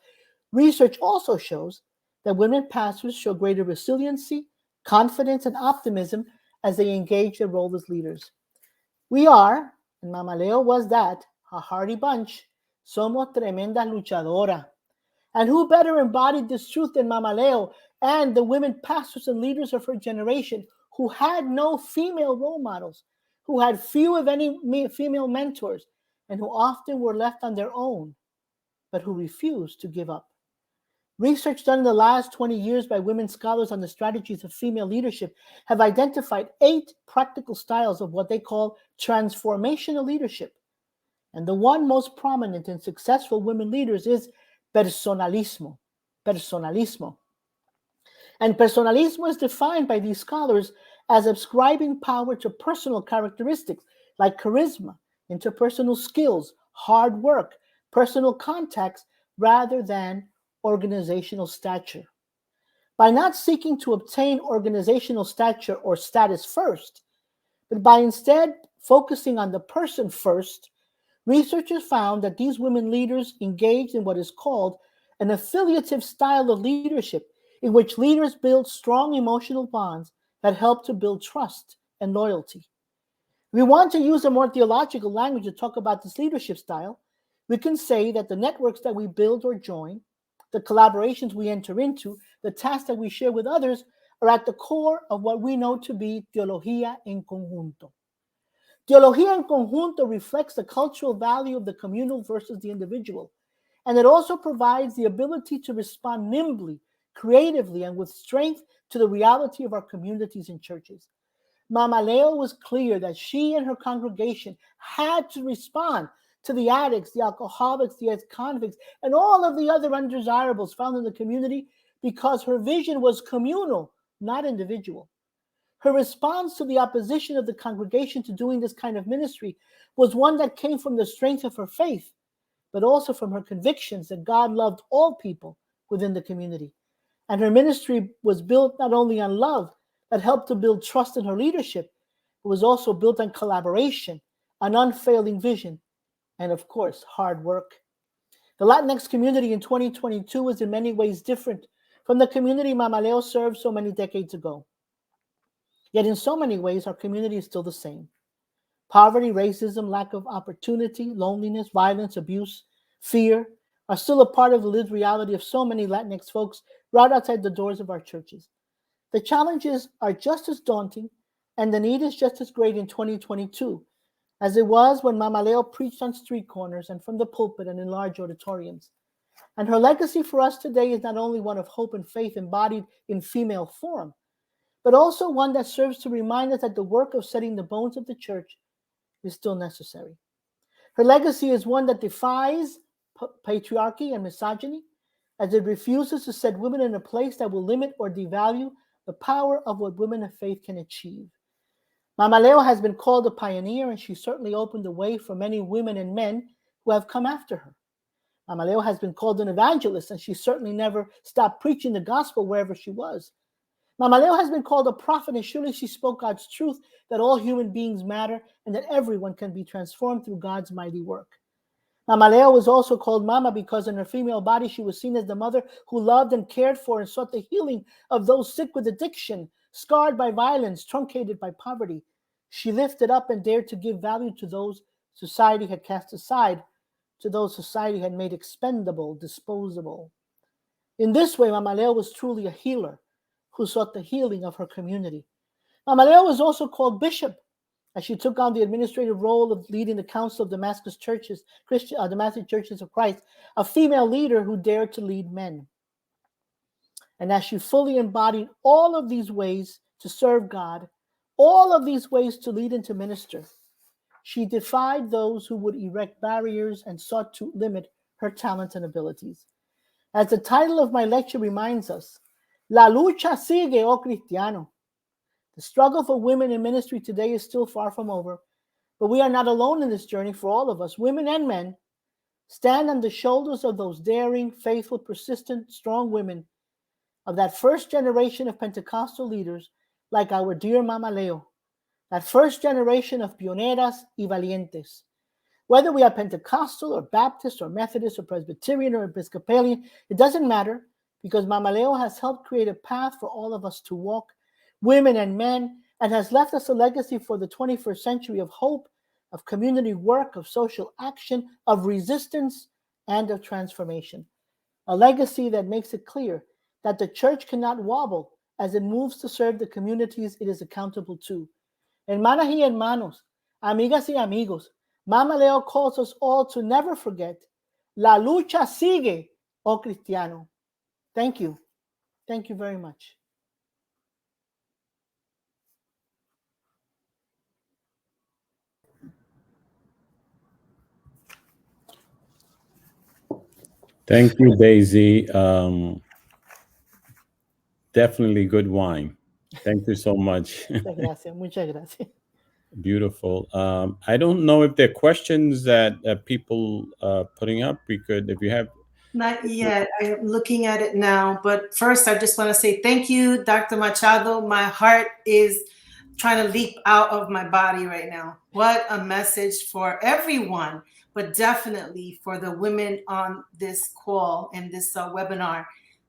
Research also shows that women pastors show greater resiliency, confidence, and optimism as they engage their role as leaders. We are, and Mama Leo was that, a hardy bunch. Somos tremenda luchadora. And who better embodied this truth than Mama Leo and the women pastors and leaders of her generation who had no female role models, who had few, if any, female mentors, and who often were left on their own, but who refused to give up. Research done in the last 20 years by women scholars on the strategies of female leadership have identified 8 practical styles of what they call transformational leadership. And the one most prominent and successful women leaders is personalismo. And personalismo is defined by these scholars as ascribing power to personal characteristics like charisma, interpersonal skills, hard work, personal contacts, rather than organizational stature. By not seeking to obtain organizational stature or status first, but by instead focusing on the person first, researchers found that these women leaders engaged in what is called an affiliative style of leadership, in which leaders build strong emotional bonds that help to build trust and loyalty. We want to use a more theological language to talk about this leadership style. We can say that the networks that we build or join, the collaborations we enter into, the tasks that we share with others are at the core of what we know to be teología en conjunto. Teología en conjunto reflects the cultural value of the communal versus the individual, and it also provides the ability to respond nimbly, creatively, and with strength to the reality of our communities and churches. Mama Leo was clear that she and her congregation had to respond to the addicts, the alcoholics, the ex-convicts, and all of the other undesirables found in the community because her vision was communal, not individual. Her response to the opposition of the congregation to doing this kind of ministry was one that came from the strength of her faith, but also from her convictions that God loved all people within the community. And her ministry was built not only on love that helped to build trust in her leadership, it was also built on collaboration, an unfailing vision, and of course, hard work. The Latinx community in 2022 is in many ways different from the community Mama Leo served so many decades ago. Yet in so many ways, our community is still the same. Poverty, racism, lack of opportunity, loneliness, violence, abuse, fear are still a part of the lived reality of so many Latinx folks right outside the doors of our churches. The challenges are just as daunting and the need is just as great in 2022 as it was when Mama Leo preached on street corners and from the pulpit and in large auditoriums. And her legacy for us today is not only one of hope and faith embodied in female form, but also one that serves to remind us that the work of setting the bones of the church is still necessary. Her legacy is one that defies patriarchy and misogyny, as it refuses to set women in a place that will limit or devalue the power of what women of faith can achieve. Mama Leo has been called a pioneer, and she certainly opened the way for many women and men who have come after her. Mama Leo has been called an evangelist, and she certainly never stopped preaching the gospel wherever she was. Mama Leo has been called a prophet, and surely she spoke God's truth that all human beings matter and that everyone can be transformed through God's mighty work. Mama Leo was also called Mama because in her female body she was seen as the mother who loved and cared for and sought the healing of those sick with addiction, scarred by violence, truncated by poverty. She lifted up and dared to give value to those society had cast aside, to those society had made expendable, disposable. In this way, Mama Leo was truly a healer who sought the healing of her community. Mama Leo was also called bishop, as she took on the administrative role of leading the Council of Damascus Churches, Damascus Churches of Christ, a female leader who dared to lead men. And as she fully embodied all of these ways to serve God, all of these ways to lead and to minister, she defied those who would erect barriers and sought to limit her talents and abilities. As the title of my lecture reminds us, La lucha sigue, oh cristiano. The struggle for women in ministry today is still far from over, but we are not alone in this journey. For all of us, women and men, stand on the shoulders of those daring, faithful, persistent, strong women of that first generation of Pentecostal leaders like our dear Mama Leo, that first generation of pioneras y valientes. Whether we are Pentecostal or Baptist or Methodist or Presbyterian or Episcopalian, it doesn't matter, because Mama Leo has helped create a path for all of us to walk, women and men, and has left us a legacy for the 21st century of hope, of community work, of social action, of resistance, and of transformation. A legacy that makes it clear that the church cannot wobble as it moves to serve the communities it is accountable to. Hermanas y hermanos, amigas y amigos, Mama Leo calls us all to never forget, la lucha sigue, oh cristiano. Thank you. Thank you very much. Thank you, Daisy. Definitely good wine. Thank you so much. Muchas gracias. Muchas gracias. Beautiful. I don't know if there are questions that people putting up. We could, if you have. Not yet. I'm looking at it now. But first, I just want to say thank you, Dr. Machado. My heart is trying to leap out of my body right now. What a message for everyone, but definitely for the women on this call and this webinar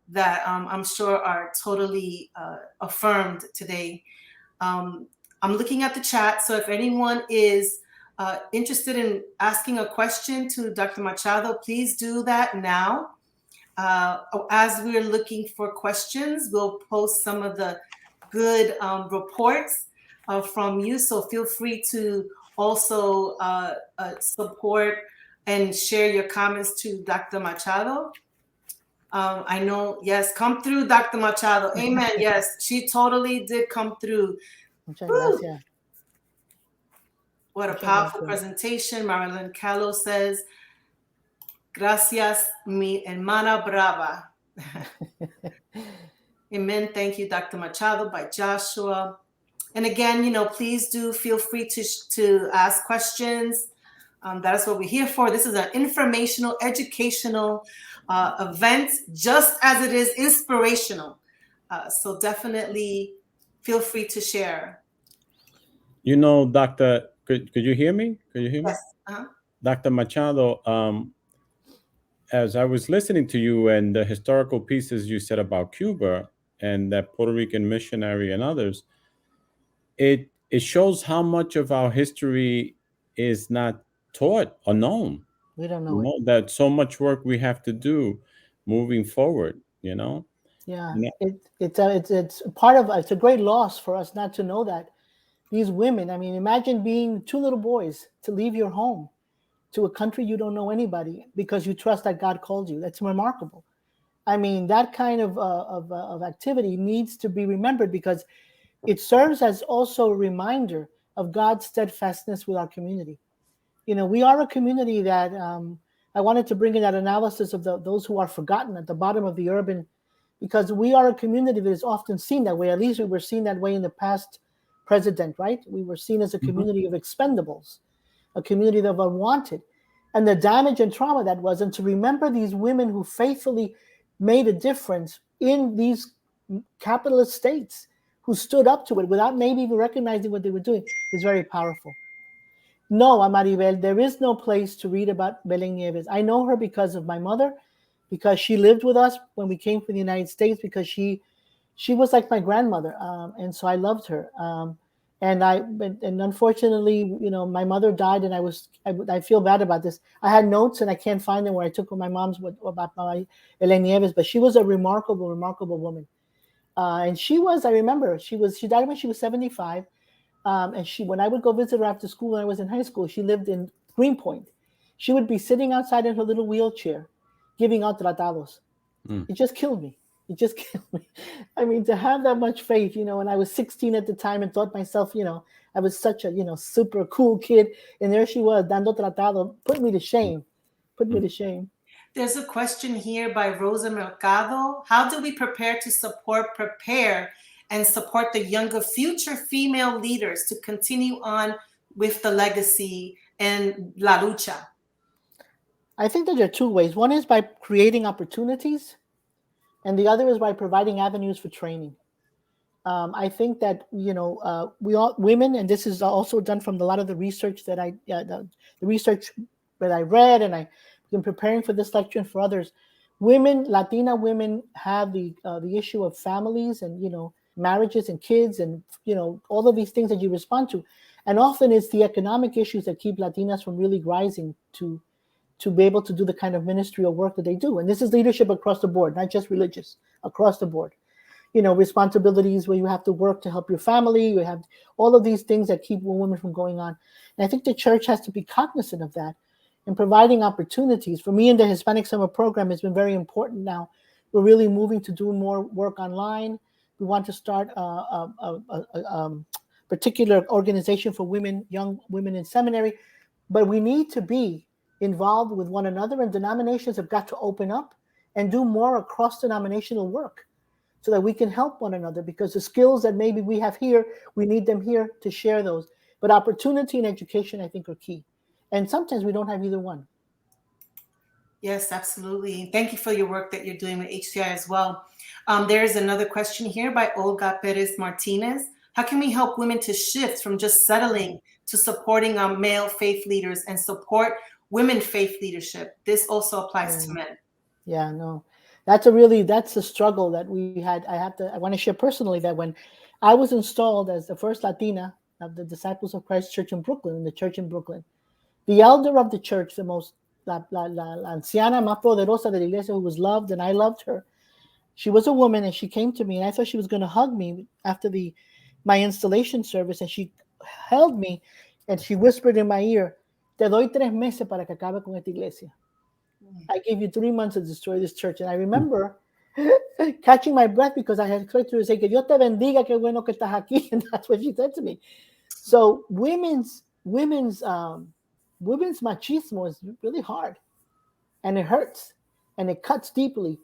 that I'm sure are totally affirmed today. I'm looking at the chat. So if anyone is interested in asking a question to Dr. Machado, please do that now. As we're looking for questions, we'll post some of the good reports from you. So feel free to also support and share your comments to Dr. Machado. I know, yes, come through, Dr. Machado. Amen. Yes, she totally did come through. Muchas Woo! gracias. What a Muchas powerful gracias. presentation. Marilyn Callo says, gracias, mi hermana brava. Amen. Thank you, Dr. Machado, by Joshua. And again, please do feel free to ask questions. That's what we're here for. This is an informational, educational event, just as it is inspirational. So definitely feel free to share. Doctor, could you hear me? Could you hear me? Yes. Uh-huh. Dr. Machado, as I was listening to you and the historical pieces you said about Cuba and that Puerto Rican missionary and others, it shows how much of our history is not taught or known. We don't know it. That so much work we have to do moving forward. Yeah, Yeah. it's part of it's a great loss for us not to know that these women. I mean, imagine being two little boys to leave your home to a country you don't know anybody because you trust that God called you. That's remarkable. I mean, that kind of activity needs to be remembered because it serves as also a reminder of God's steadfastness with our community. We are a community that I wanted to bring in that analysis of those who are forgotten at the bottom of the urban, because we are a community that is often seen that way. At least we were seen that way in the past president, right? We were seen as a community of expendables, a community of unwanted, and the damage and trauma that was. And to remember these women who faithfully made a difference in these capitalist states, who stood up to it without maybe even recognizing what they were doing, is very powerful. No, Amaribel, there is no place to read about Belén Nieves. I know her because of my mother, because she lived with us when we came from the United States, because she was like my grandmother, and so I loved her. And unfortunately, my mother died, and I feel bad about this. I had notes, and I can't find them where I took my mom's about Belén Nieves, but she was a remarkable, remarkable woman. And I remember, she died when she was 75. And when I would go visit her after school when I was in high school, she lived in Greenpoint. She would be sitting outside in her little wheelchair, giving out tratados. It just killed me. It just killed me. I mean, to have that much faith, and I was 16 at the time and thought myself, I was such a, super cool kid. And there she was, dando tratado, put me to shame. Put me to shame. There's a question here by Rosa Mercado. How do we prepare and support the younger future female leaders to continue on with the legacy and La Lucha? I think that there are two ways. One is by creating opportunities, and the other is by providing avenues for training. I think that, we all women, and this is also done from a lot of the research that the research that I read, and I've been preparing for this lecture and for others. Latina women have the issue of families and, marriages and kids and, all of these things that you respond to. And often it's the economic issues that keep Latinas from really rising to be able to do the kind of ministerial work that they do. And this is leadership across the board, not just religious, across the board. Responsibilities where you have to work to help your family. You have all of these things that keep women from going on. And I think the church has to be cognizant of that and providing opportunities. For me in the Hispanic Summer Program has been very important now. We're really moving to do more work online. We want to start a particular organization for young women in seminary. But we need to be involved with one another, and denominations have got to open up and do more across-denominational work so that we can help one another, because the skills that maybe we have here, we need them here to share those. But opportunity and education, I think, are key. And sometimes we don't have either one. Yes, absolutely. Thank you for your work that you're doing with HCI as well. There's another question here by Olga Perez Martinez. How can we help women to shift from just settling to supporting our male faith leaders and support women faith leadership? This also applies to men. Yeah, no. That's a struggle that we had. I want to share personally that when I was installed as the first Latina of the Disciples of Christ Church in Brooklyn, in the church in Brooklyn, the elder of the church, the most la anciana más poderosa de la iglesia, who was loved, and I loved her. She was a woman, and she came to me, and I thought she was going to hug me after my installation service, and she held me, And she whispered in my ear, te doy 3 meses para que acabe con esta iglesia. I gave you 3 months to destroy this church. And I remember catching my breath because I had expected her to say, que Dios te bendiga, qué bueno que estás aquí. And that's what she said to me. So women's machismo is really hard, and it hurts, and it cuts deeply.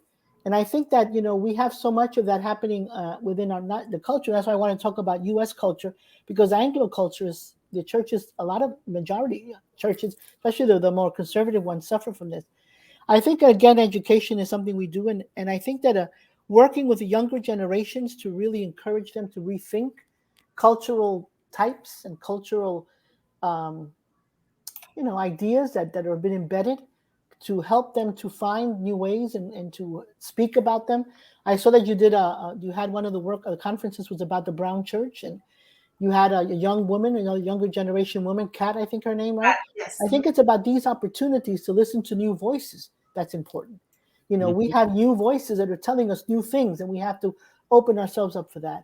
And I think that, you know, we have so much of that happening within the culture. That's why I want to talk about U.S. culture, because Anglo culture is, the churches, a lot of majority churches, especially the more conservative ones, suffer from this. I think, again, education is something we do. And I think that working with the younger generations to really encourage them to rethink cultural types and cultural, ideas that have been embedded, to help them to find new ways and to speak about them. I saw that you had one of the conferences was about the Brown Church, and you had a young woman, younger generation woman, Kat, I think her name, right? Yes. I think it's about these opportunities to listen to new voices. That's important. You know, we have new voices that are telling us new things, and we have to open ourselves up for that.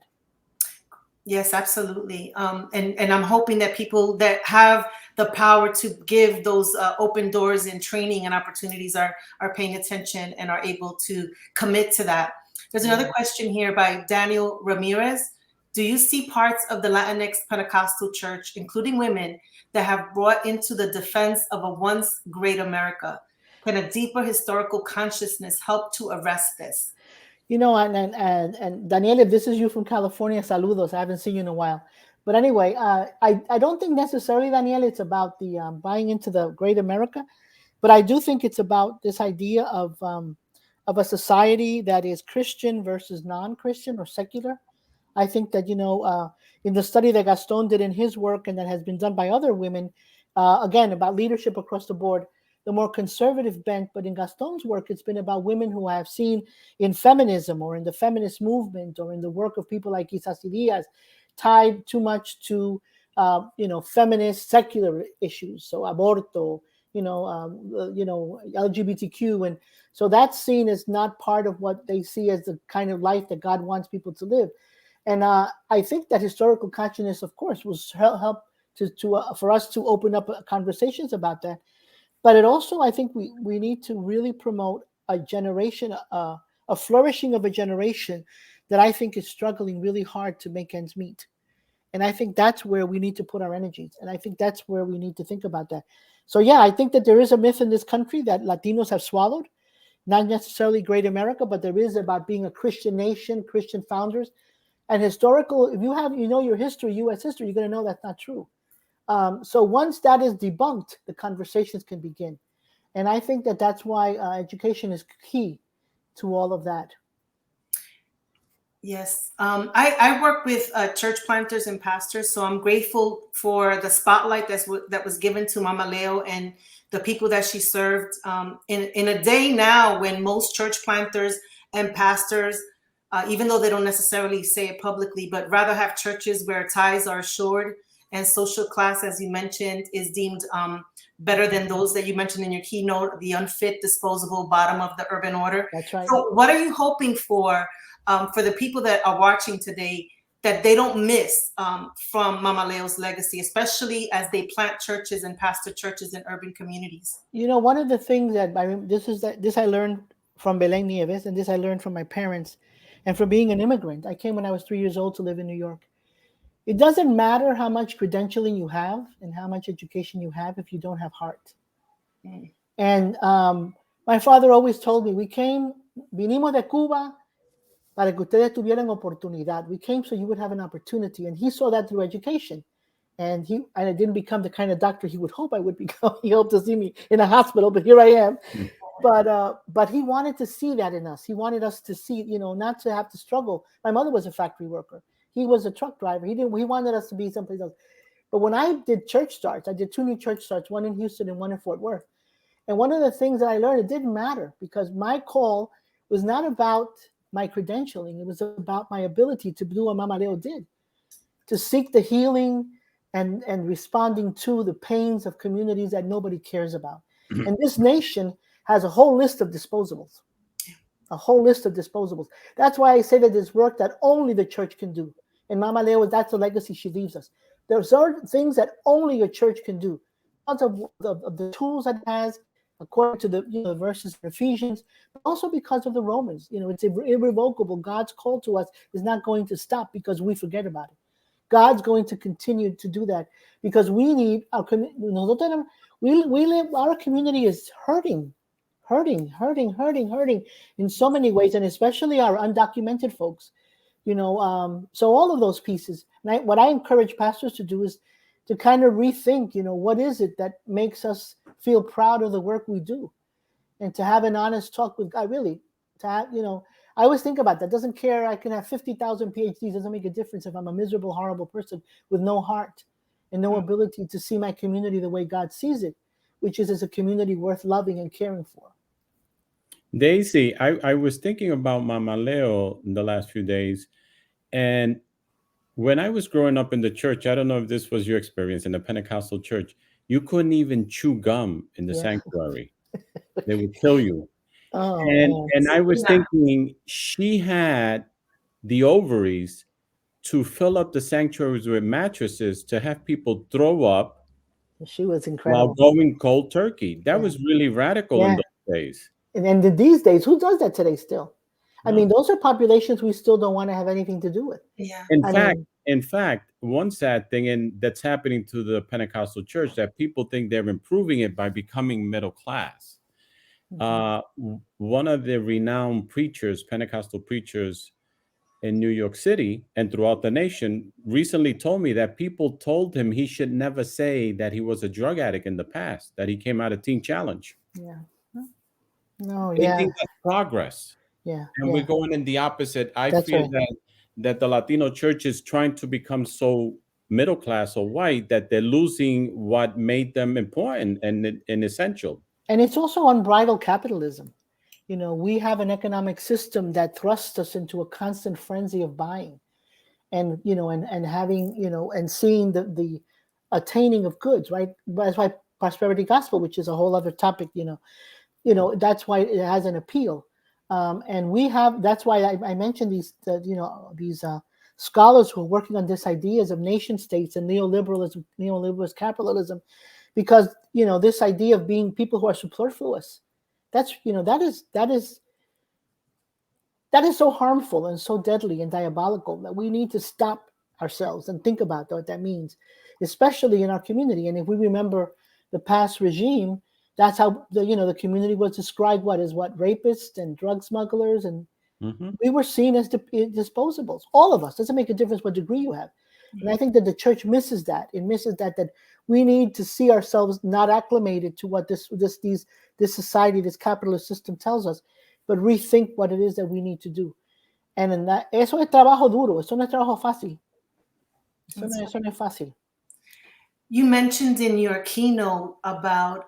Yes, absolutely. And I'm hoping that people that have the power to give those open doors and training and opportunities are paying attention and are able to commit to that. There's another question here by Daniel Ramirez. Do you see parts of the Latinx Pentecostal church, including women, that have brought into the defense of a once great America? Can a deeper historical consciousness help to arrest this? You know, and Daniel, if this is you from California, saludos. I haven't seen you in a while. But anyway, I don't think necessarily, Daniel, it's about the buying into the great America. But I do think it's about this idea of a society that is Christian versus non-Christian or secular. I think that, in the study that Gaston did in his work, and that has been done by other women, again, about leadership across the board, the more conservative bent, but in Gaston's work, it's been about women who I have seen in feminism or in the feminist movement or in the work of people like Isa Diaz, tied too much to, feminist secular issues. So aborto, LGBTQ. And so that's seen as not part of what they see as the kind of life that God wants people to live. And I think that historical consciousness, of course, will help for us to open up conversations about that. But it also, I think we need to really promote a generation, a flourishing of a generation that I think is struggling really hard to make ends meet. And I think that's where we need to put our energies. And I think that's where we need to think about that. So, yeah, I think that there is a myth in this country that Latinos have swallowed, not necessarily great America, but there is about being a Christian nation, Christian founders. And historical, if you know your history, U.S. history, you're going to know that's not true. So once that is debunked, the conversations can begin. And I think that that's why education is key to all of that. Yes. I work with church planters and pastors, so I'm grateful for the spotlight that was given to Mama Leo and the people that she served in a day now when most church planters and pastors, even though they don't necessarily say it publicly, but rather have churches where ties are assured and social class, as you mentioned, is deemed better than those that you mentioned in your keynote, the unfit, disposable, bottom of the urban order. That's right. So what are you hoping for the people that are watching today, that they don't miss from Mama Leo's legacy, especially as they plant churches and pastor churches in urban communities? You know, one of the things that this I learned from Belén Nieves, and this I learned from my parents and from being an immigrant. I came when I was 3 years old to live in New York. It doesn't matter how much credentialing you have and how much education you have if you don't have heart. And my father always told me, vinimos de Cuba para que ustedes tuvieran oportunidad. We came so you would have an opportunity. And he saw that through education. And I didn't become the kind of doctor he would hope I would become. He hoped to see me in a hospital, but here I am. But he wanted to see that in us. He wanted us to see, not to have to struggle. My mother was a factory worker. He was a truck driver. He wanted us to be someplace else. But when I did church starts, I did 2 new church starts, one in Houston and one in Fort Worth. And one of the things that I learned, it didn't matter because my call was not about my credentialing. It was about my ability to do what Mama Leo did, to seek the healing and responding to the pains of communities that nobody cares about. And this nation has a whole list of disposables. A whole list of disposables. That's why I say that there's work that only the church can do. And Mama Leo, that's the legacy she leaves us. There's certain things that only a church can do. Because of the tools that it has, according to the verses in Ephesians, but also because of the Romans. It's irrevocable. God's call to us is not going to stop because we forget about it. God's going to continue to do that because we need our community. We live. Our community is hurting in so many ways, and especially our undocumented folks. So all of those pieces. And what I encourage pastors to do is to kind of rethink. What is it that makes us feel proud of the work we do, and to have an honest talk with God. Really, to have, I always think about that. Doesn't care. I can have 50,000 PhDs. Doesn't make a difference if I'm a miserable, horrible person with no heart and no ability to see my community the way God sees it, which is as a community worth loving and caring for. Daisy, I was thinking about Mama Leo in the last few days. And when I was growing up in the church, I don't know if this was your experience in the Pentecostal church, you couldn't even chew gum in the sanctuary. They would kill you. And I was thinking she had the ovaries to fill up the sanctuaries with mattresses to have people throw up. She was incredible. While going cold turkey. That was really radical in those days. And then these days, who does that today still? No. I mean, those are populations we still don't want to have anything to do with. Yeah. In fact, one sad thing that's happening to the Pentecostal church, that people think they're improving it by becoming middle class. One of the renowned preachers, Pentecostal preachers in New York City and throughout the nation, recently told me that people told him he should never say that he was a drug addict in the past, that he came out of Teen Challenge. Yeah. They think that's progress. Yeah. And we're going in the opposite. That's feel right. that the Latino church is trying to become so middle class or white that they're losing what made them important and essential. And it's also unbridled capitalism. We have an economic system that thrusts us into a constant frenzy of buying and having, and seeing the attaining of goods, right? That's why prosperity gospel, which is a whole other topic, that's why it has an appeal. And that's why I mentioned these scholars who are working on these ideas of nation states and neoliberalist capitalism, because, this idea of being people who are superfluous, that's, that is so harmful and so deadly and diabolical that we need to stop ourselves and think about what that means, especially in our community. And if we remember the past regime, that's how the community was described. What rapists and drug smugglers, and we were seen as disposables. All of us. Doesn't make a difference what degree you have. And I think that the church misses that. It misses that we need to see ourselves not acclimated to what this society, this capitalist system tells us, but rethink what it is that we need to do. And in that, eso es trabajo duro. Eso no es trabajo fácil. Eso no es fácil. You mentioned in your keynote about,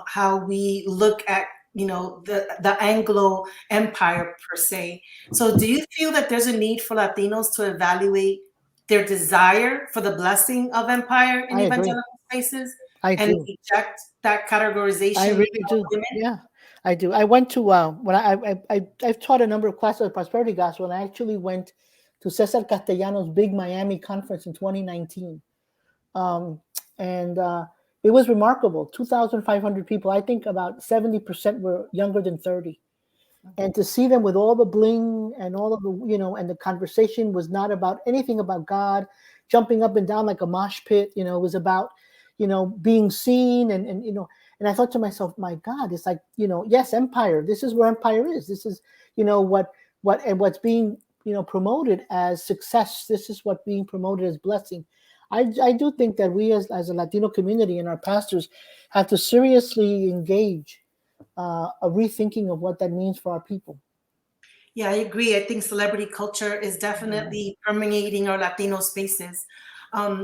how we look at, the Anglo Empire per se. So do you feel that there's a need for Latinos to evaluate their desire for the blessing of empire in evangelical spaces and reject that categorization? I really do. Yeah, I do. I went to, when I've taught a number of classes of prosperity gospel, and I actually went to Cesar Castellanos' big Miami conference in 2019. And it was remarkable. 2,500 people. I think about 70% were younger than 30. And to see them with all the bling and all of the, and the conversation was not about anything about God, jumping up and down like a mosh pit. It was about, being seen and and I thought to myself, my God, it's like, yes, empire. This is where empire is. This is, what's being, promoted as success. This is what's being promoted as blessing. I do think that we as a Latino community and our pastors have to seriously engage a rethinking of what that means for our people. Yeah, I agree. I think celebrity culture is definitely permeating our Latino spaces.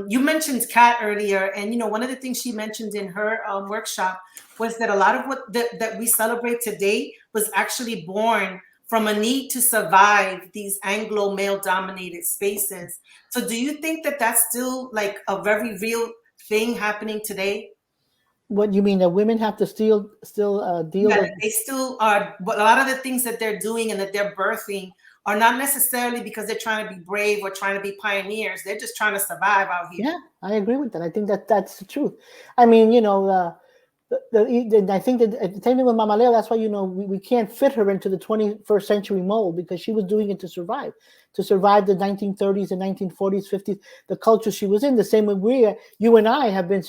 You mentioned Kat earlier, and one of the things she mentioned in her workshop was that a lot of what that we celebrate today was actually born from a need to survive these Anglo male-dominated spaces. So do you think that that's still like a very real thing happening today? What you mean, that women have to still deal Yeah, with? they still are, but a lot of the things that they're doing and that they're birthing are not necessarily because they're trying to be brave or trying to be pioneers. They're just trying to survive out here. Yeah, I agree with that. I think that that's the truth. I mean, I think that the same thing with Mama Leo. That's why we can't fit her into the 21st century mold, because she was doing it to survive the 1930s and 1940s, 50s, the culture she was in. The same way you and I have been,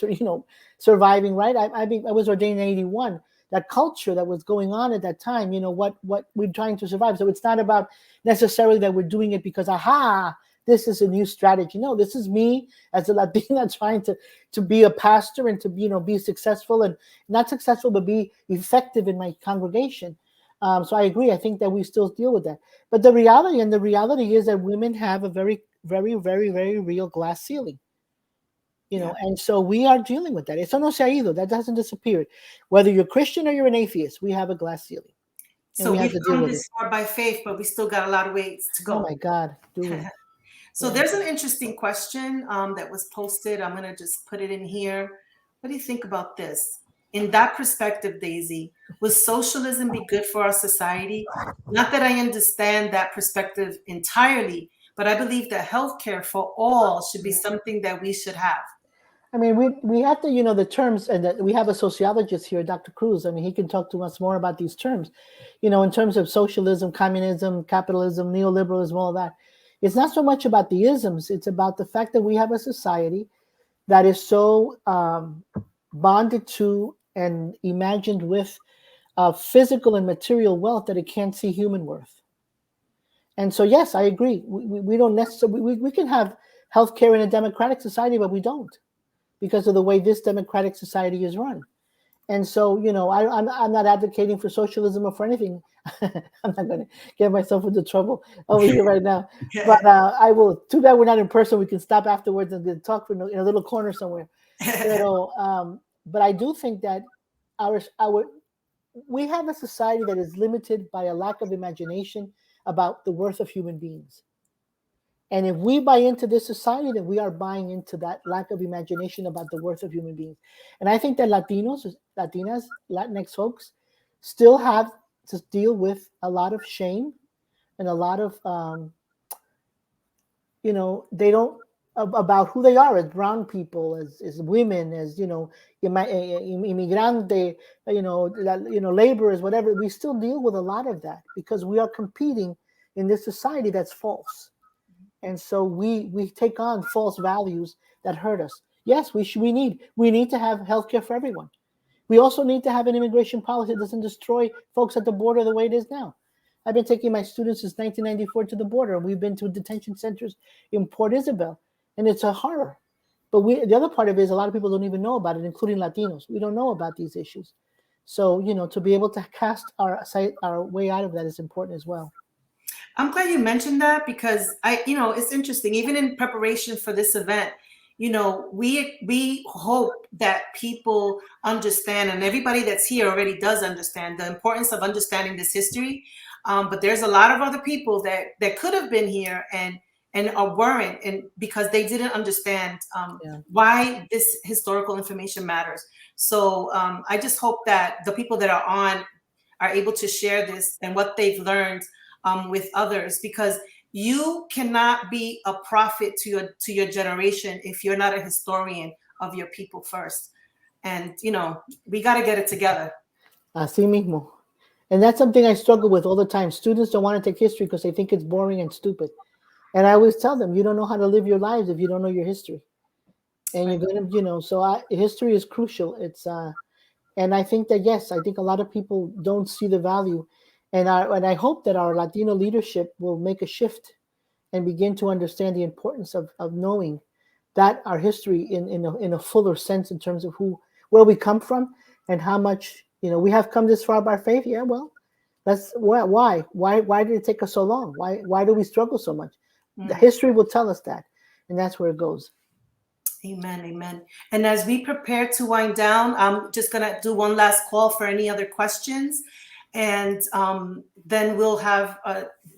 surviving, right? I was ordained in 81. That culture that was going on at that time, what we're trying to survive. So it's not about necessarily that we're doing it because, this is a new strategy. No, this is me as a Latina trying to be a pastor and to be successful, and not successful, but be effective in my congregation. So I agree. I think that we still deal with that. But the reality is that women have a very, very, very, very real glass ceiling. And so we are dealing with that. Eso no se ha ido. That hasn't disappeared. Whether you're Christian or you're an atheist, we have a glass ceiling. And So we have we've to deal come with this it. far by faith, but we still got a lot of ways to go. Oh my God, do we? So there's an interesting question that was posted. I'm going to just put it in here. What do you think about this? In that perspective, Daisy, would socialism be good for our society? Not that I understand that perspective entirely, but I believe that healthcare for all should be something that we should have. I mean, we have to, the terms, and that we have a sociologist here, Dr. Cruz. I mean, he can talk to us more about these terms, in terms of socialism, communism, capitalism, neoliberalism, all that. It's not so much about the isms. It's about the fact that we have a society that is so bonded to and imagined with physical and material wealth that it can't see human worth. And so, yes, I agree. We don't necessarily, we can have healthcare in a democratic society, but we don't, because of the way this democratic society is run. And so, I'm not advocating for socialism or for anything. I'm not going to get myself into trouble over here right now. But I will. Too bad we're not in person. We can stop afterwards and talk in a little corner somewhere. But I do think that we have a society that is limited by a lack of imagination about the worth of human beings. And if we buy into this society, then we are buying into that lack of imagination about the worth of human beings. And I think that Latinos, Latinas, Latinx folks still have to deal with a lot of shame and a lot of, they don't, about who they are as brown people, as women, as, immigrante, laborers, whatever. We still deal with a lot of that because we are competing in this society that's false. And so we take on false values that hurt us. Yes, we need to have healthcare for everyone. We also need to have an immigration policy that doesn't destroy folks at the border the way it is now. I've been taking my students since 1994 to the border. We've been to detention centers in Port Isabel, and it's a horror. But the other part of it is a lot of people don't even know about it, including Latinos. We don't know about these issues. So, to be able to cast our way out of that is important as well. I'm glad you mentioned that because it's interesting. Even in preparation for this event, we hope that people understand, and everybody that's here already does understand the importance of understanding this history. But there's a lot of other people that could have been here and weren't, and because they didn't understand why this historical information matters. So I just hope that the people that are on are able to share this and what they've learned with others, because you cannot be a prophet to your generation if you're not a historian of your people first. And we got to get it together. Así mismo. And that's something I struggle with all the time. Students don't want to take history because they think it's boring and stupid. And I always tell them, you don't know how to live your lives if you don't know your history. And you're going to, so history is crucial. It's and I think that, yes, I think a lot of people don't see the value. And I hope that our Latino leadership will make a shift and begin to understand the importance of knowing that our history in a fuller sense in terms of where we come from and how much, we have come this far by faith. Yeah, well, why did it take us so long? Why do we struggle so much? The history will tell us that, and that's where it goes. Amen, amen. And as we prepare to wind down, I'm just going to do one last call for any other questions. And then we'll have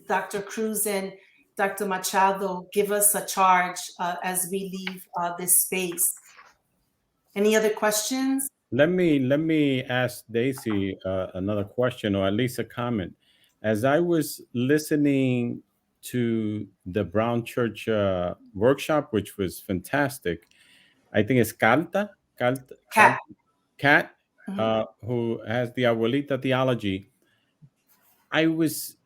Dr. Cruz and Dr. Machado give us a charge as we leave this space. Any other questions? Let me ask Daisy another question, or at least a comment. As I was listening to the Brown Church workshop, which was fantastic, I think it's Cat. Cat, Mhm. who has the Abuelita theology. I was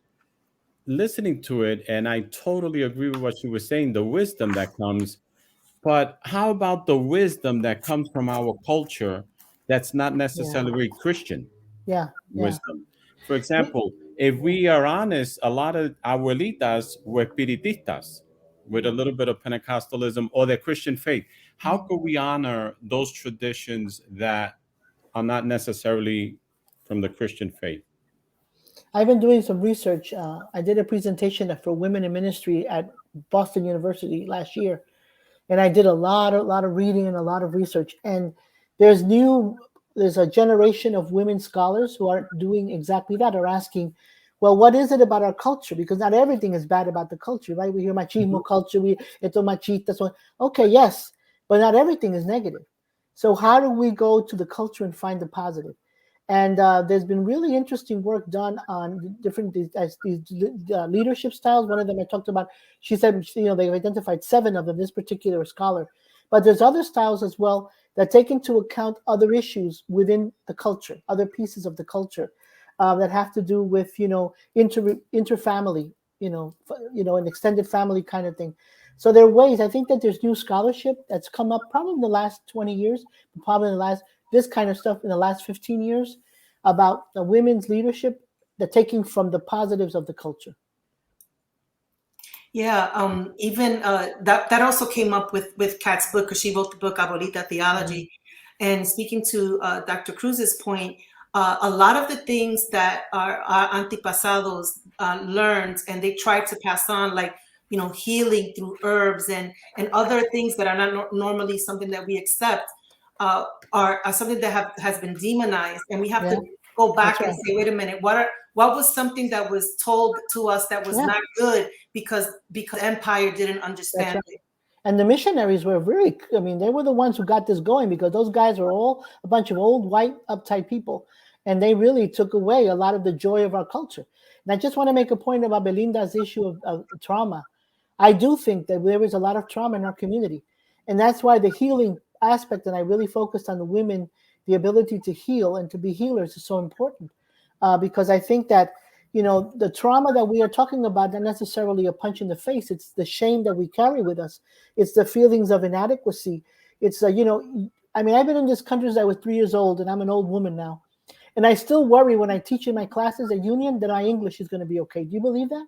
listening to it, and I totally agree with what she was saying. The wisdom that comes. But how about the wisdom that comes from our culture that's not Yeah, necessarily Christian yeah, yeah. wisdom? For example, if we are honest, a lot of abuelitas were espiritistas with a little bit of Pentecostalism or their Christian faith. How could we honor those traditions that are not necessarily from the Christian faith? I've been doing some research. I did a presentation for women in ministry at Boston University last year, and I did a lot of reading and a lot of research. And there's there's a generation of women scholars who are doing exactly that, are asking, well, what is it about our culture? Because not everything is bad about the culture, right? We hear machismo culture, we esto machista, so okay, yes, but not everything is negative. So how do we go to the culture and find the positive? And there's been really interesting work done on different leadership styles. One of them I talked about. She said, they've identified 7 of them. This particular scholar, but there's other styles as well that take into account other issues within the culture, other pieces of the culture that have to do with interfamily, an extended family kind of thing. So there are ways. I think that there's new scholarship that's come up probably in the last 20 years, probably in the last this kind of stuff in the last 15 years about the women's leadership, the taking from the positives of the culture. Yeah, even that also came up with Kat's book, because she wrote the book Abuelita Theology. And speaking to Dr. Cruz's point, a lot of the things that our antepasados learned and they tried to pass on, like healing through herbs and other things that are not normally something that we accept, are something that has been demonized, and we have Yeah, to go back that's and right. say, wait a minute, what was something that was told to us that was Yeah, not good because empire didn't that's understand right. it. And the missionaries were they were the ones who got this going, because those guys were all a bunch of old, white, uptight people. And they really took away a lot of the joy of our culture. And I just want to make a point about Belinda's issue of trauma. I do think that there is a lot of trauma in our community. And that's why the healing aspect, and I really focused on the women, the ability to heal and to be healers is so important. Because I think that, the trauma that we are talking about, not necessarily a punch in the face. It's the shame that we carry with us. It's the feelings of inadequacy. It's, I mean, I've been in this country since I was 3 years old, and I'm an old woman now. And I still worry when I teach in my classes at Union that my English is going to be okay. Do you believe that?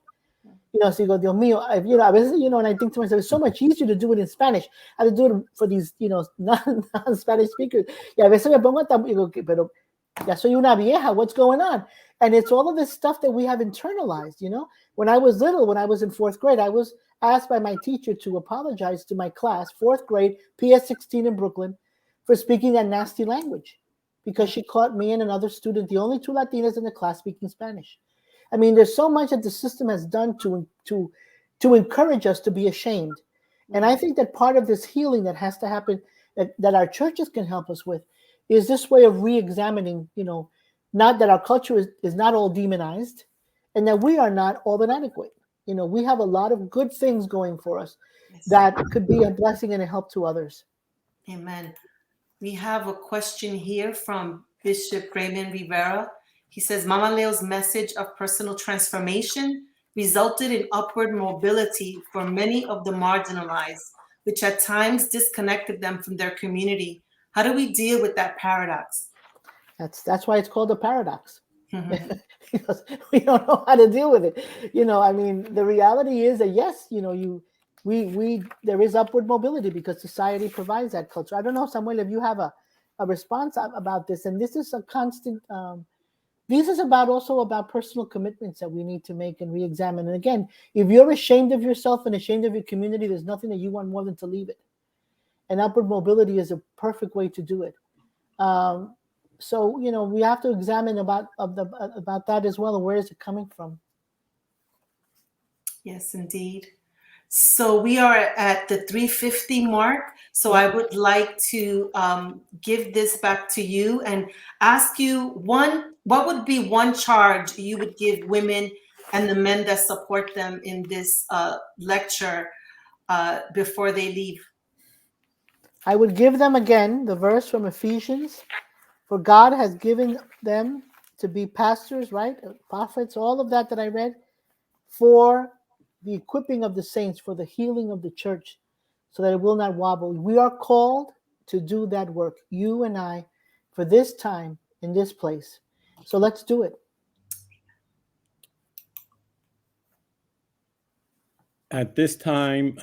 So you go, Dios mío, a veces, and I think to myself, it's so much easier to do it in Spanish. I have to do it for these, non-Spanish speakers. Y a veces me pongo tan, digo, pero ya soy una vieja, what's going on? And it's all of this stuff that we have internalized, When I was little, when I was in 4th grade, I was asked by my teacher to apologize to my class, 4th grade, PS 16 in Brooklyn, for speaking that nasty language, because she caught me and another student, the only 2 Latinas in the class, speaking Spanish. I mean, there's so much that the system has done to encourage us to be ashamed. And I think that part of this healing that has to happen, that our churches can help us with, is this way of re-examining, not that our culture is not all demonized, and that we are not all inadequate. We have a lot of good things going for us that could be a blessing and a help to others. Amen. We have a question here from Bishop Raymond Rivera. He says, Mama Leo's message of personal transformation resulted in upward mobility for many of the marginalized, which at times disconnected them from their community. How do we deal with that paradox? That's why it's called a paradox. Because we don't know how to deal with it. I mean, the reality is that yes, there is upward mobility because society provides that culture. I don't know, Samuel, if you have a response about this. And this is a constant, this is also about personal commitments that we need to make and re-examine. And again, if you're ashamed of yourself and ashamed of your community, there's nothing that you want more than to leave it. And upward mobility is a perfect way to do it. So we have to examine about that as well, and where is it coming from? Yes, indeed. So we are at the 3:50 mark. So I would like to give this back to you and ask you what would be one charge you would give women and the men that support them in this lecture before they leave? I would give them again the verse from Ephesians, for God has given them to be pastors, right? Prophets, all of that I read, for the equipping of the saints, for the healing of the church, so that it will not wobble. We are called to do that work, you and I, for this time in this place. So let's do it. At this time,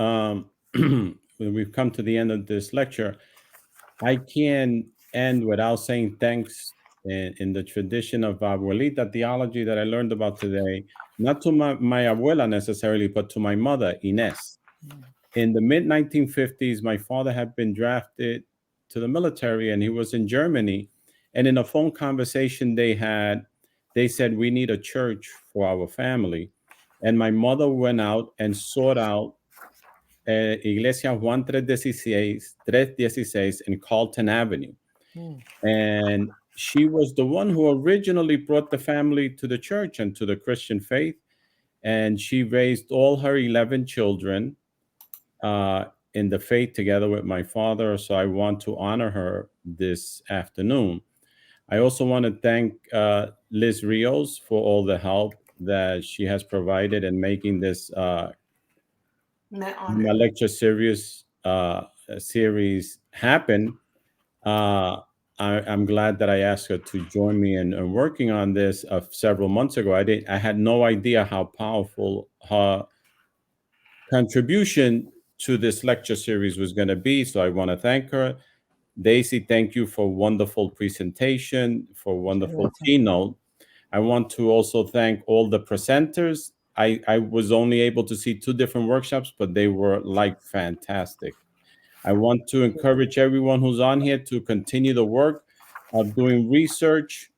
when we've come to the end of this lecture, I can't end without saying thanks in the tradition of abuelita theology that I learned about today, not to my abuela necessarily, but to my mother, Ines. In the mid-1950s, my father had been drafted to the military and he was in Germany. And in a phone conversation they had, they said, we need a church for our family. And my mother went out and sought out Iglesia Juan 316 in Carlton Avenue. And she was the one who originally brought the family to the church and to the Christian faith. And she raised all her 11 children in the faith together with my father. So I want to honor her this afternoon. I also want to thank Liz Rios for all the help that she has provided in making this my lecture series happen. I'm glad that I asked her to join me in working on this several months ago. I had no idea how powerful her contribution to this lecture series was going to be. So I want to thank her. Daisy, thank you for wonderful presentation, for wonderful keynote. I want to also thank all the presenters. I was only able to see 2 different workshops, but they were like fantastic. I want to encourage everyone who's on here to continue the work of doing research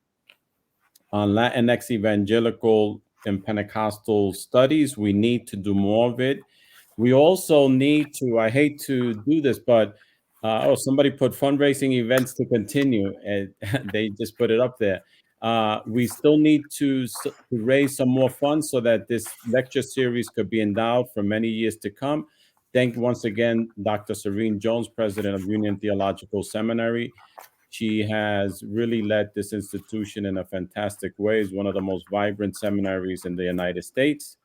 on Latinx evangelical and Pentecostal studies. We need to do more of it. We also need to, I hate to do this, but somebody put fundraising events to continue, and they just put it up there. We still need to raise some more funds so that this lecture series could be endowed for many years to come. Thank once again, Dr. Serene Jones, president of Union Theological Seminary. She has really led this institution in a fantastic way. It's one of the most vibrant seminaries in the United States.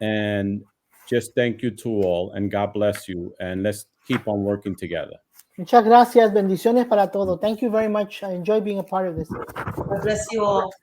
And just thank you to all, and God bless you. And let's keep on working together. Muchas gracias. Bendiciones para todo. Thank you very much. I enjoy being a part of this. God bless you all.